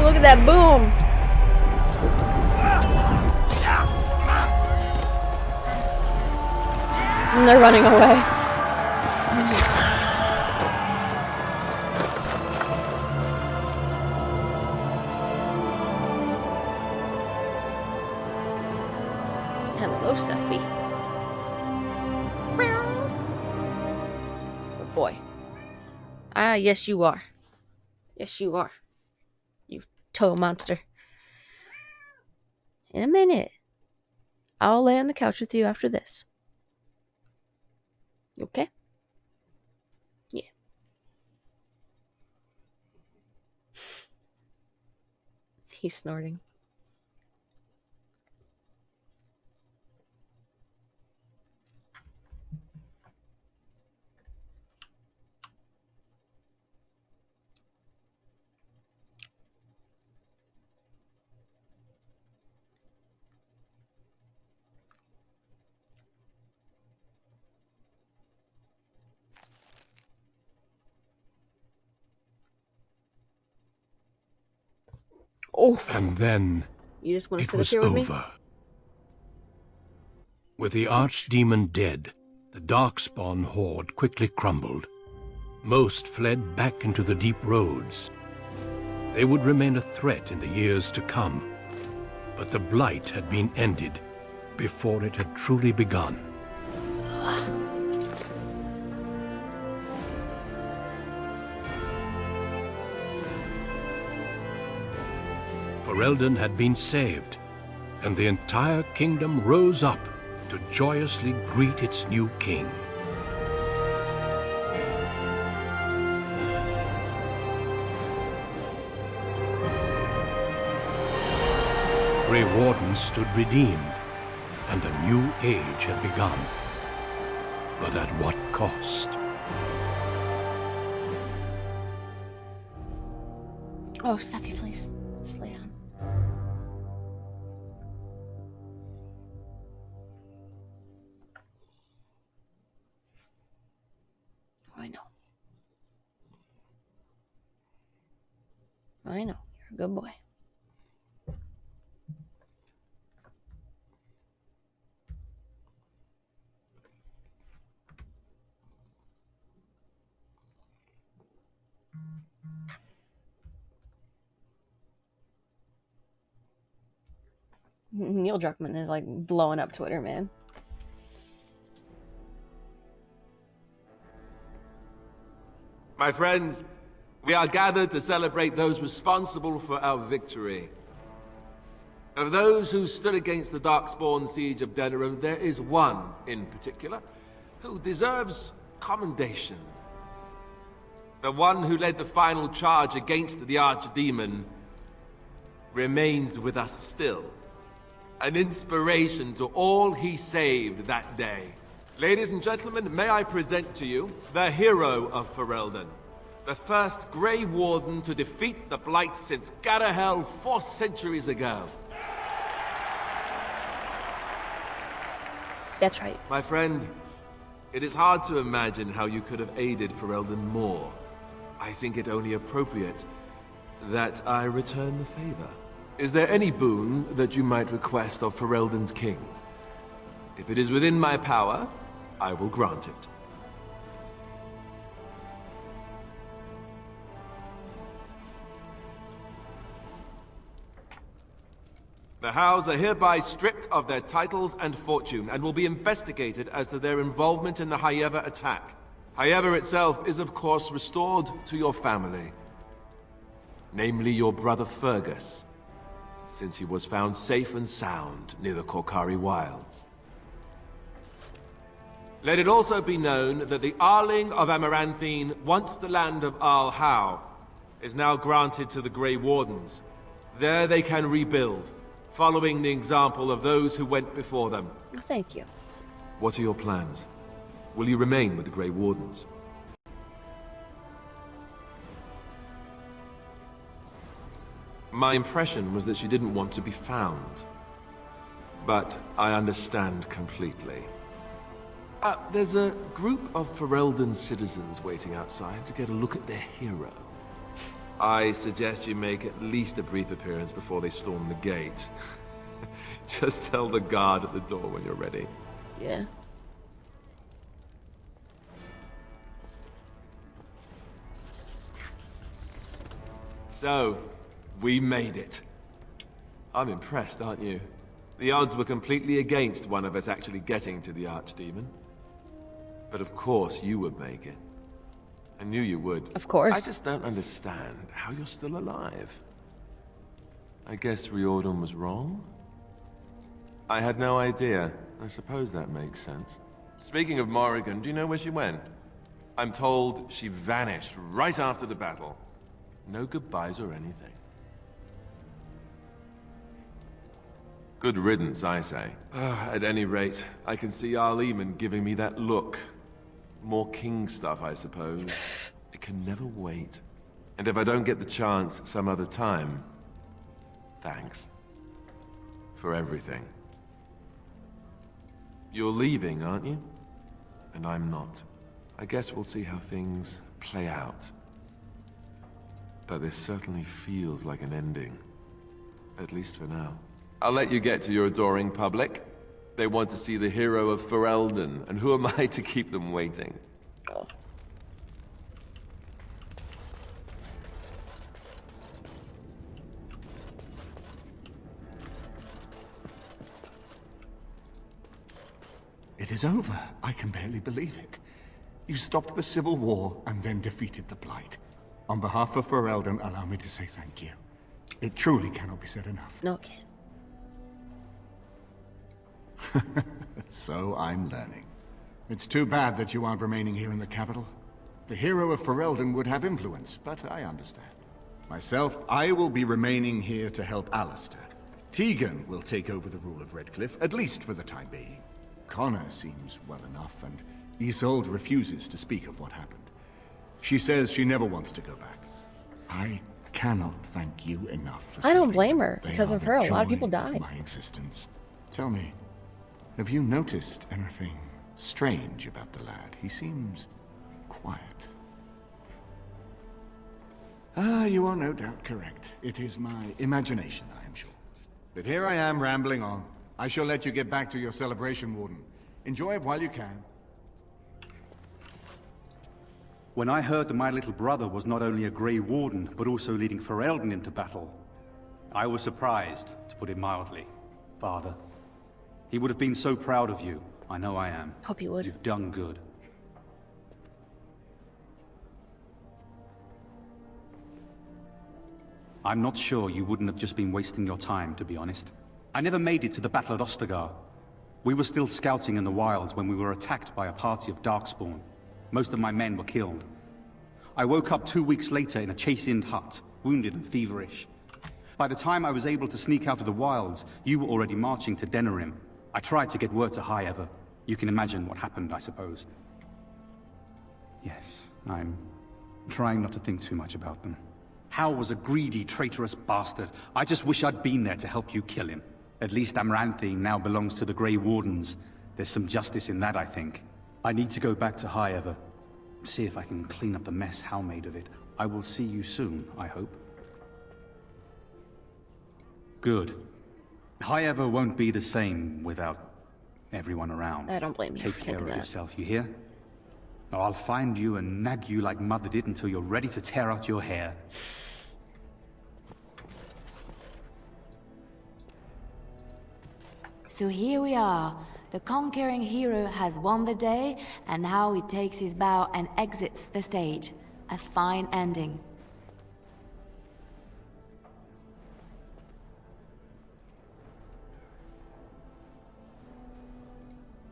Look at that boom! And they're running away. Hello, Sophie. Good boy. Ah, yes you are. Yes you are. You toe monster. In a minute. I'll lay on the couch with you after this. Okay? Yeah. He's snorting. And then You just want to it sit up was here with me? over. With the archdemon dead, the Darkspawn horde quickly crumbled. Most fled back into the deep roads. They would remain a threat in the years to come, but the blight had been ended before it had truly begun. Ferelden had been saved, and the entire kingdom rose up to joyously greet its new king. Grey Warden stood redeemed, and a new age had begun. But at what cost? Oh, Steffi, please. Just lay down. I know. I know. You're a good boy. Neil Druckmann is like blowing up Twitter, man. My friends, we are gathered to celebrate those responsible for our victory. Of those who stood against the Darkspawn siege of Denerim, there is one in particular who deserves commendation. The one who led the final charge against the Archdemon remains with us still. An inspiration to all he saved that day. Ladies and gentlemen, may I present to you the hero of Ferelden, the first Grey Warden to defeat the Blight since Garahel 4 centuries ago. That's right. My friend, it is hard to imagine how you could have aided Ferelden more. I think it only appropriate that I return the favor. Is there any boon that you might request of Ferelden's king? If it is within my power, I will grant it. The Hows are hereby stripped of their titles and fortune, and will be investigated as to their involvement in the Haeva attack. Haeva itself is of course restored to your family. Namely your brother Fergus, since he was found safe and sound near the Korkari Wilds. Let it also be known that the Arling of Amaranthine, once the land of Arl Howe, is now granted to the Grey Wardens. There they can rebuild, following the example of those who went before them. Oh, thank you. What are your plans? Will you remain with the Grey Wardens? My impression was that she didn't want to be found. But I understand completely. There's a group of Ferelden citizens waiting outside to get a look at their hero. I suggest you make at least a brief appearance before they storm the gate. Just tell the guard at the door when you're ready. Yeah. So, we made it. I'm impressed, aren't you? The odds were completely against one of us actually getting to the Archdemon. But of course you would make it. I knew you would. Of course. I just don't understand how you're still alive. I guess Riordan was wrong? I had no idea. I suppose that makes sense. Speaking of Morrigan, do you know where she went? I'm told she vanished right after the battle. No goodbyes or anything. Good riddance, I say. At any rate, I can see Arleman giving me that look. More king stuff, I suppose. It can never wait. And if I don't get the chance some other time, thanks. For everything. You're leaving, aren't you? And I'm not. I guess we'll see how things play out. But this certainly feels like an ending. At least for now. I'll let you get to your adoring public. They want to see the hero of Ferelden, and who am I to keep them waiting? Oh. It is over. I can barely believe it. You stopped the Civil War and then defeated the Blight. On behalf of Ferelden, allow me to say thank you. It truly cannot be said enough. Okay. So I'm learning. It's too bad that you aren't remaining here in the capital. The hero of Ferelden would have influence, but I understand. Myself, I will be remaining here to help Alistair. Tegan will take over the rule of Redcliffe, at least for the time being. Connor seems well enough, and Isolde refuses to speak of what happened. She says she never wants to go back. I cannot thank you enough for I don't saving blame her. them. Because They of are her, the a lot of joy people died. my existence. Tell me, have you noticed anything strange about the lad? He seems quiet. You are no doubt correct. It is my imagination, I am sure. But here I am rambling on. I shall let you get back to your celebration, Warden. Enjoy it while you can. When I heard that my little brother was not only a Grey Warden, but also leading Ferelden into battle, I was surprised, to put it mildly, Father. He would have been so proud of you. I know I am. Hope you would. You've done good. I'm not sure you wouldn't have just been wasting your time, to be honest. I never made it to the battle at Ostagar. We were still scouting in the wilds when we were attacked by a party of Darkspawn. Most of my men were killed. I woke up 2 weeks later in a chase-in hut, wounded and feverish. By the time I was able to sneak out of the wilds, you were already marching to Denerim. I tried to get word to Haeva. You can imagine what happened, I suppose. Yes, I'm trying not to think too much about them. Hal was a greedy, traitorous bastard. I just wish I'd been there to help you kill him. At least Amaranthine now belongs to the Grey Wardens. There's some justice in that, I think. I need to go back to Haeva. See if I can clean up the mess Hal made of it. I will see you soon, I hope. Good. Haeva won't be the same without everyone around. I don't blame you Take for care thinking of that. yourself, you hear? Or I'll find you and nag you like Mother did until you're ready to tear out your hair. So here we are. The conquering hero has won the day, and now he takes his bow and exits the stage. A fine ending.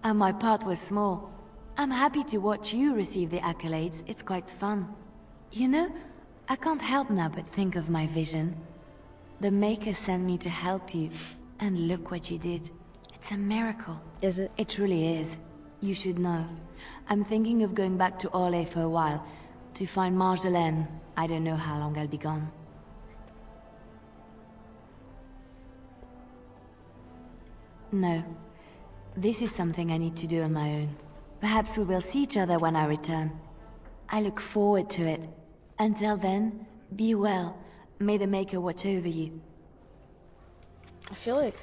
And my part was small. I'm happy to watch you receive the accolades. It's quite fun. You know, I can't help now but think of my vision. The Maker sent me to help you, and look what you did. It's a miracle. Is it? It truly is. You should know. I'm thinking of going back to Orlais for a while, to find Marjolaine. I don't know how long I'll be gone. No. This is something I need to do on my own. Perhaps we will see each other when I return. I look forward to it. Until then, be well. May the Maker watch over you. I feel like...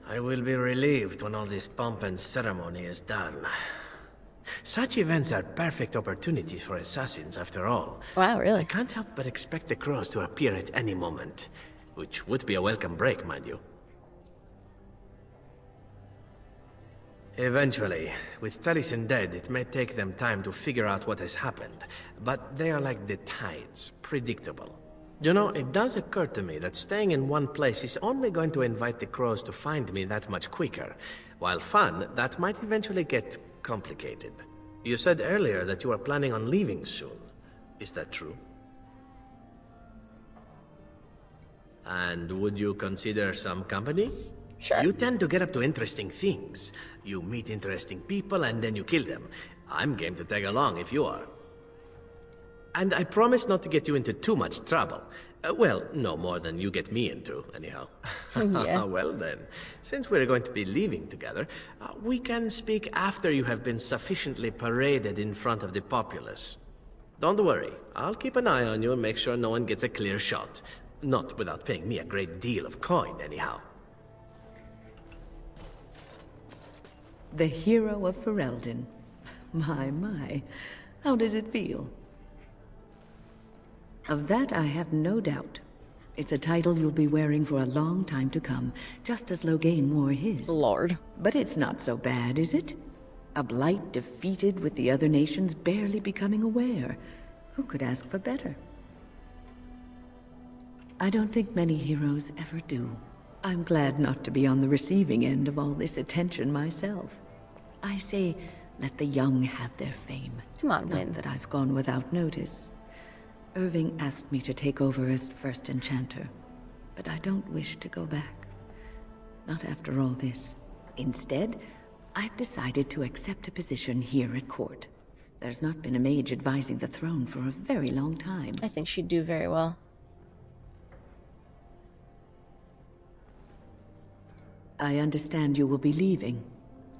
I will be relieved when all this pomp and ceremony is done. Such events are perfect opportunities for assassins, after all. Wow, really? I can't help but expect the crows to appear at any moment. Which would be a welcome break, mind you. Eventually, with Taliesin dead, it may take them time to figure out what has happened. But they are like the tides, predictable. You know, it does occur to me that staying in one place is only going to invite the crows to find me that much quicker. While fun, that might eventually get complicated. You said earlier that you are planning on leaving soon. Is that true? And would you consider some company? Sure. You tend to get up to interesting things. You meet interesting people and then you kill them. I'm game to tag along if you are. And I promise not to get you into too much trouble. Well, no more than you get me into, anyhow. Yeah. Well then, since we're going to be leaving together, we can speak after you have been sufficiently paraded in front of the populace. Don't worry, I'll keep an eye on you and make sure no one gets a clear shot. Not without paying me a great deal of coin, anyhow. The hero of Ferelden. My. How does it feel? Of that I have no doubt. It's a title you'll be wearing for a long time to come, just as Loghain wore his. Lord. But it's not so bad, is it? A blight defeated with the other nations barely becoming aware. Who could ask for better? I don't think many heroes ever do. I'm glad not to be on the receiving end of all this attention myself. I say, let the young have their fame. Come on, Not Wynne. that I've gone without notice. Irving asked me to take over as first enchanter, but I don't wish to go back. Not after all this. Instead, I've decided to accept a position here at court. There's not been a mage advising the throne for a very long time. I think she'd do very well. I understand you will be leaving.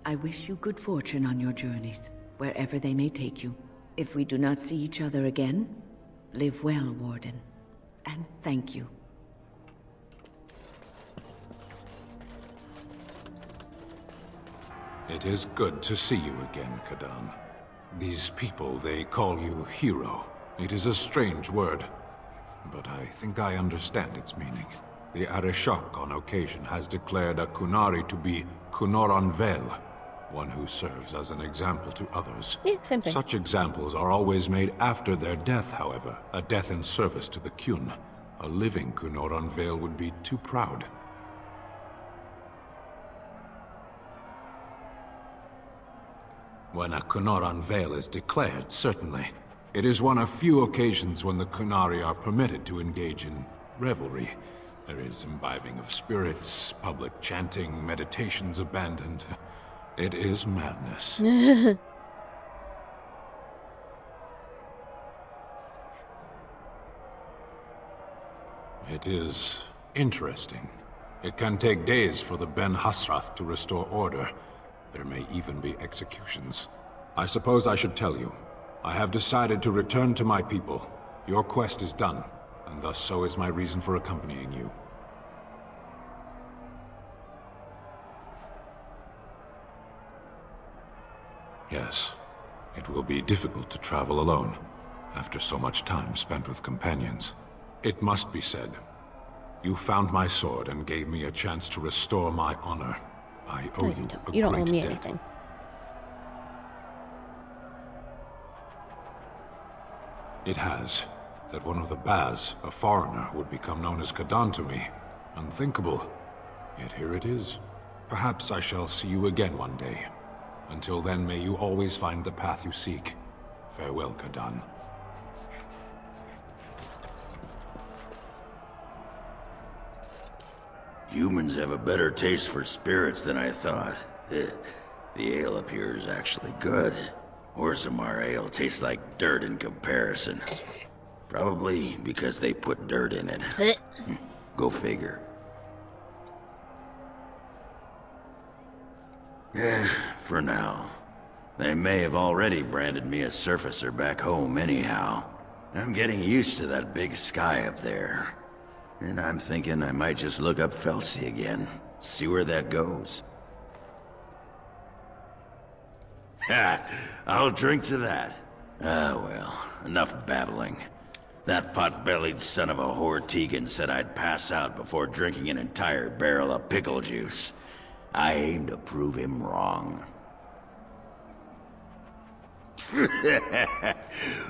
I wish you good fortune on your journeys, wherever they may take you. If we do not see each other again, live well, Warden. And thank you. It is good to see you again, Kadan. These people, they call you hero. It is a strange word, but I think I understand its meaning. The Arishok on occasion has declared a Kunari to be Kunoran Vel, one who serves as an example to others. Yeah, same thing. Such examples are always made after their death, however, a death in service to the Kyun. A living Kunoran Vel would be too proud. When a Kunoran Vel is declared, certainly. It is one of few occasions when the Kunari are permitted to engage in revelry. There is imbibing of spirits, public chanting, meditations abandoned. It is madness. It is interesting. It can take days for the Ben Hasrath to restore order. There may even be executions. I suppose I should tell you. I have decided to return to my people. Your quest is done, and thus so is my reason for accompanying you. Yes, it will be difficult to travel alone, after so much time spent with companions. It must be said, you found my sword and gave me a chance to restore my honor. I owe you a You don't owe great me debt. anything. It has. That one of the Baz, a foreigner, would become known as Kadan to me. Unthinkable. Yet here it is. Perhaps I shall see you again one day. Until then, may you always find the path you seek. Farewell, Kadan. Humans have a better taste for spirits than I thought. The ale up here is actually good. Orzammar ale tastes like dirt in comparison. Probably because they put dirt in it. Go figure. For now. They may have already branded me a surfacer back home anyhow. I'm getting used to that big sky up there. And I'm thinking I might just look up Felsi again. See where that goes. Ha! I'll drink to that. Ah, well, enough babbling. That pot-bellied son of a whore Tegan said I'd pass out before drinking an entire barrel of pickle juice. I aim to prove him wrong.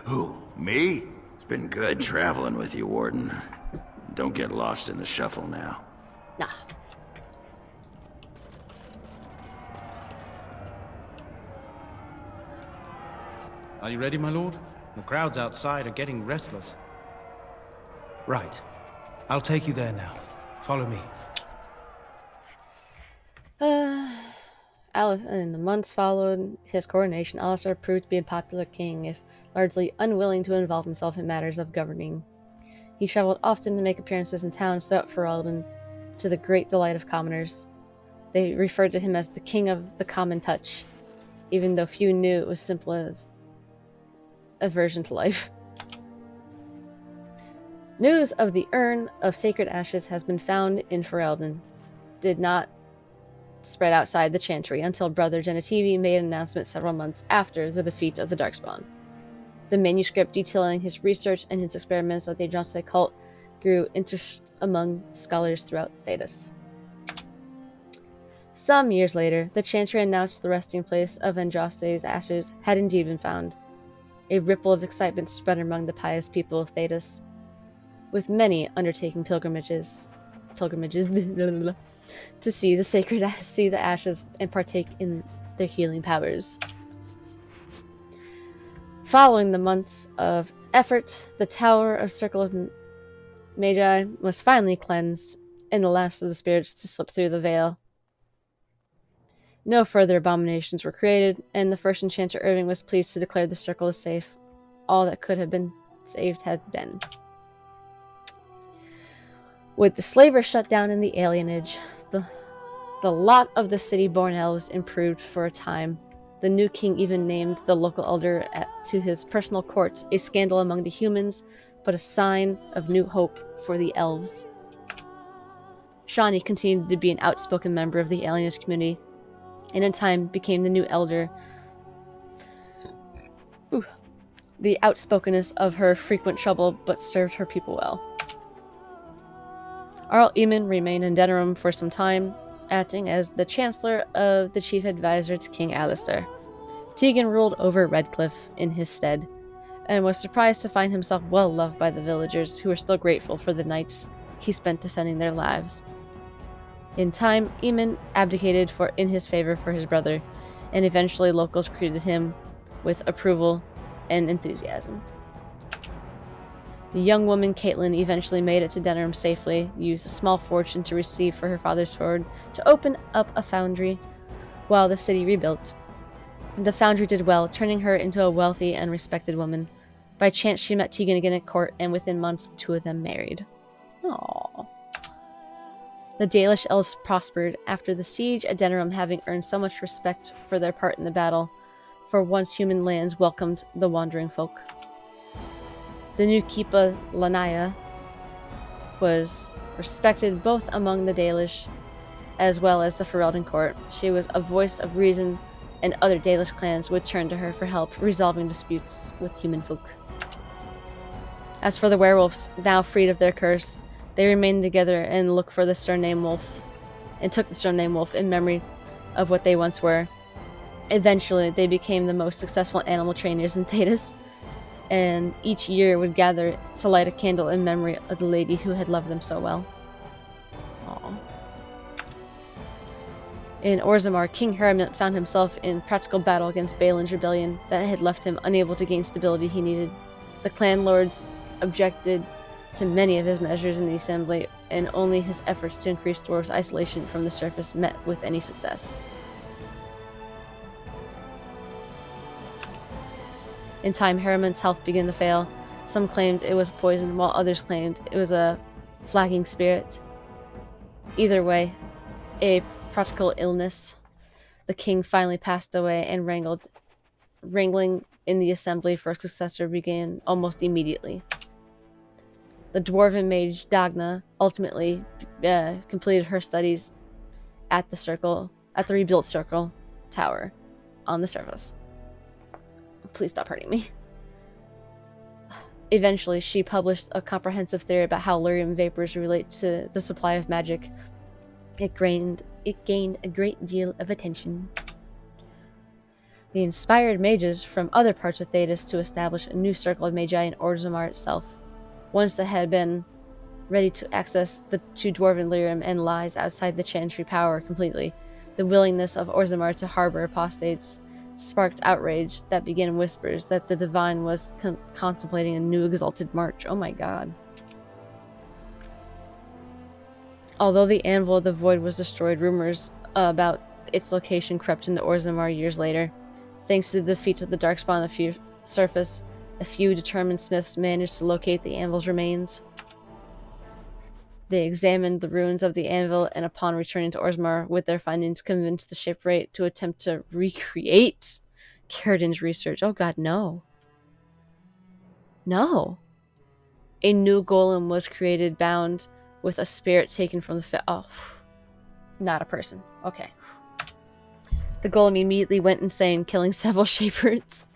Who, me? It's been good traveling with you, Warden. Don't get lost in the shuffle now. Nah. Are you ready, my lord? The crowds outside are getting restless. Right. I'll take you there now. Follow me. In the months following his coronation, Alistair proved to be a popular king, if largely unwilling to involve himself in matters of governing. He traveled often to make appearances in towns throughout Ferelden, to the great delight of commoners. They referred to him as the King of the Common Touch, even though few knew it was simple as aversion to life. News of the Urn of Sacred Ashes has been found in Ferelden. Did not spread outside the Chantry until Brother Genitivi made an announcement several months after the defeat of the Darkspawn. The manuscript detailing his research and his experiments with the Andraste cult grew interest among scholars throughout Thedas. Some years later, the Chantry announced the resting place of Andraste's ashes had indeed been found. A ripple of excitement spread among the pious people of Thedas, with many undertaking pilgrimages to see the ashes and partake in their healing powers. Following the months of effort, the Tower of Circle of Magi was finally cleansed, and the last of the spirits to slip through the veil. No further abominations were created, and the first Enchanter Irving was pleased to declare the circle is safe. All that could have been saved has been. With the slavers shut down in the alienage, the lot of the city-born elves improved for a time. The new king even named the local elder to his personal court, a scandal among the humans, but a sign of new hope for the elves. Shawnee continued to be an outspoken member of the alienage community, and in time became the new elder. The outspokenness of her frequent trouble, but served her people well. Arl Eamon remained in Denerim for some time, acting as the Chancellor of the Chief Advisor to King Alistair. Tegan ruled over Redcliffe in his stead, and was surprised to find himself well loved by the villagers, who were still grateful for the nights he spent defending their lives. In time, Eamon abdicated in his favor for his brother, and eventually locals greeted him with approval and enthusiasm. The young woman Caitlin eventually made it to Denerim safely, used a small fortune to receive for her father's sword to open up a foundry while the city rebuilt. The foundry did well, turning her into a wealthy and respected woman. By chance, she met Tegan again at court, and within months, the two of them married. Aww. The Dalish elves prospered after the siege at Denerim, having earned so much respect for their part in the battle, for once human lands welcomed the wandering folk. The new Keepa Lanaya was respected both among the Dalish as well as the Ferelden court. She was a voice of reason and other Dalish clans would turn to her for help resolving disputes with human folk. As for the werewolves, now freed of their curse, they remained together and took the surname Wolf in memory of what they once were. Eventually, they became the most successful animal trainers in Thedas, and each year would gather to light a candle in memory of the lady who had loved them so well. Aww. In Orzammar, King Harrimont found himself in practical battle against Balin's rebellion that had left him unable to gain stability he needed. The clan lords objected to many of his measures in the assembly, and only his efforts to increase dwarves' isolation from the surface met with any success. In time, Harrimont's health began to fail. Some claimed it was poison, while others claimed it was a flagging spirit. Either way, a practical illness, the king finally passed away, and wrangling in the assembly for a successor began almost immediately. The dwarven mage Dagna ultimately completed her studies at the rebuilt circle tower on the surface. Please stop hurting me. Eventually, she published a comprehensive theory about how lyrium vapors relate to the supply of magic. It gained a great deal of attention. They inspired mages from other parts of Thedas to establish a new circle of magi in Orzammar itself. Once that had been ready to access the two dwarven lyrium and lies outside the chantry power completely, the willingness of Orzammar to harbor apostates sparked outrage that began whispers that the divine was contemplating a new exalted march. Oh my god. Although the Anvil of the Void was destroyed, rumors about its location crept into Orzammar years later. Thanks to the defeats of the Darkspawn on the surface, a few determined smiths managed to locate the Anvil's remains. They examined the ruins of the Anvil, and upon returning to Orzammar with their findings, convinced the shipwright to attempt to recreate Caridan's research. Oh god, no. No. A new golem was created, bound with a spirit taken from the oh. Not a person. Okay. The golem immediately went insane, killing several shepherds.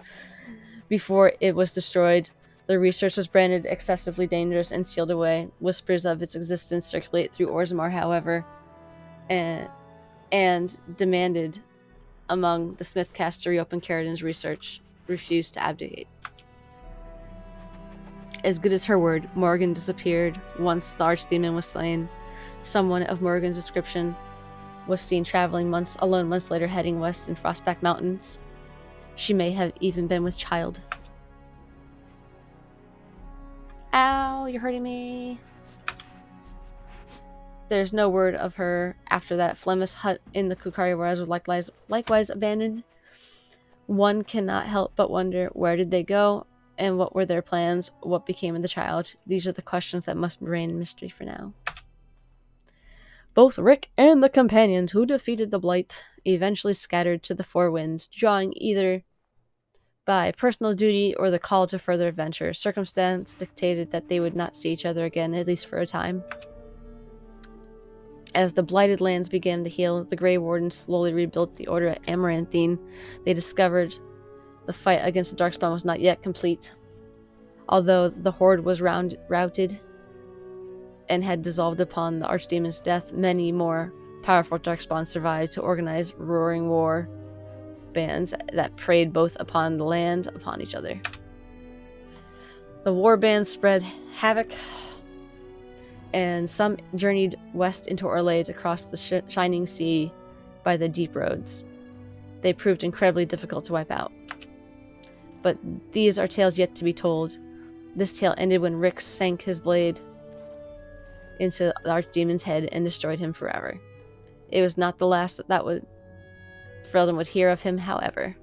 Before it was destroyed, the research was branded excessively dangerous and sealed away. Whispers of its existence circulate through Orzammar, however, and demanded among the Smith cast to reopen Caridan's research refused to abdicate. As good as her word, Morgan disappeared once the Archdemon was slain. Someone of Morgan's description was seen traveling months later, heading west in Frostback Mountains. She may have even been with child. Ow, you're hurting me. There's no word of her after that. Flemmis hut in the Kukari Wars was likewise abandoned. One cannot help but wonder, where did they go? And what were their plans? What became of the child? These are the questions that must remain in mystery for now. Both Rick and the companions who defeated the Blight eventually scattered to the four winds, drawing either by personal duty or the call to further adventure. Circumstance dictated that they would not see each other again, at least for a time. As the blighted lands began to heal, the Grey Wardens slowly rebuilt the Order at Amaranthine. They discovered the fight against the Darkspawn was not yet complete. Although the Horde was routed and had dissolved upon the Archdemon's death, many more powerful Darkspawn survived to organize roaring war bands that preyed both upon the land upon each other. The war bands spread havoc, and some journeyed west into Orlais to cross the shining sea by the deep roads. They proved incredibly difficult to wipe out. But these are tales yet to be told. This tale ended when Rick sank his blade into the Archdemon's head and destroyed him forever. It was not the last that Freldon would hear of him, however.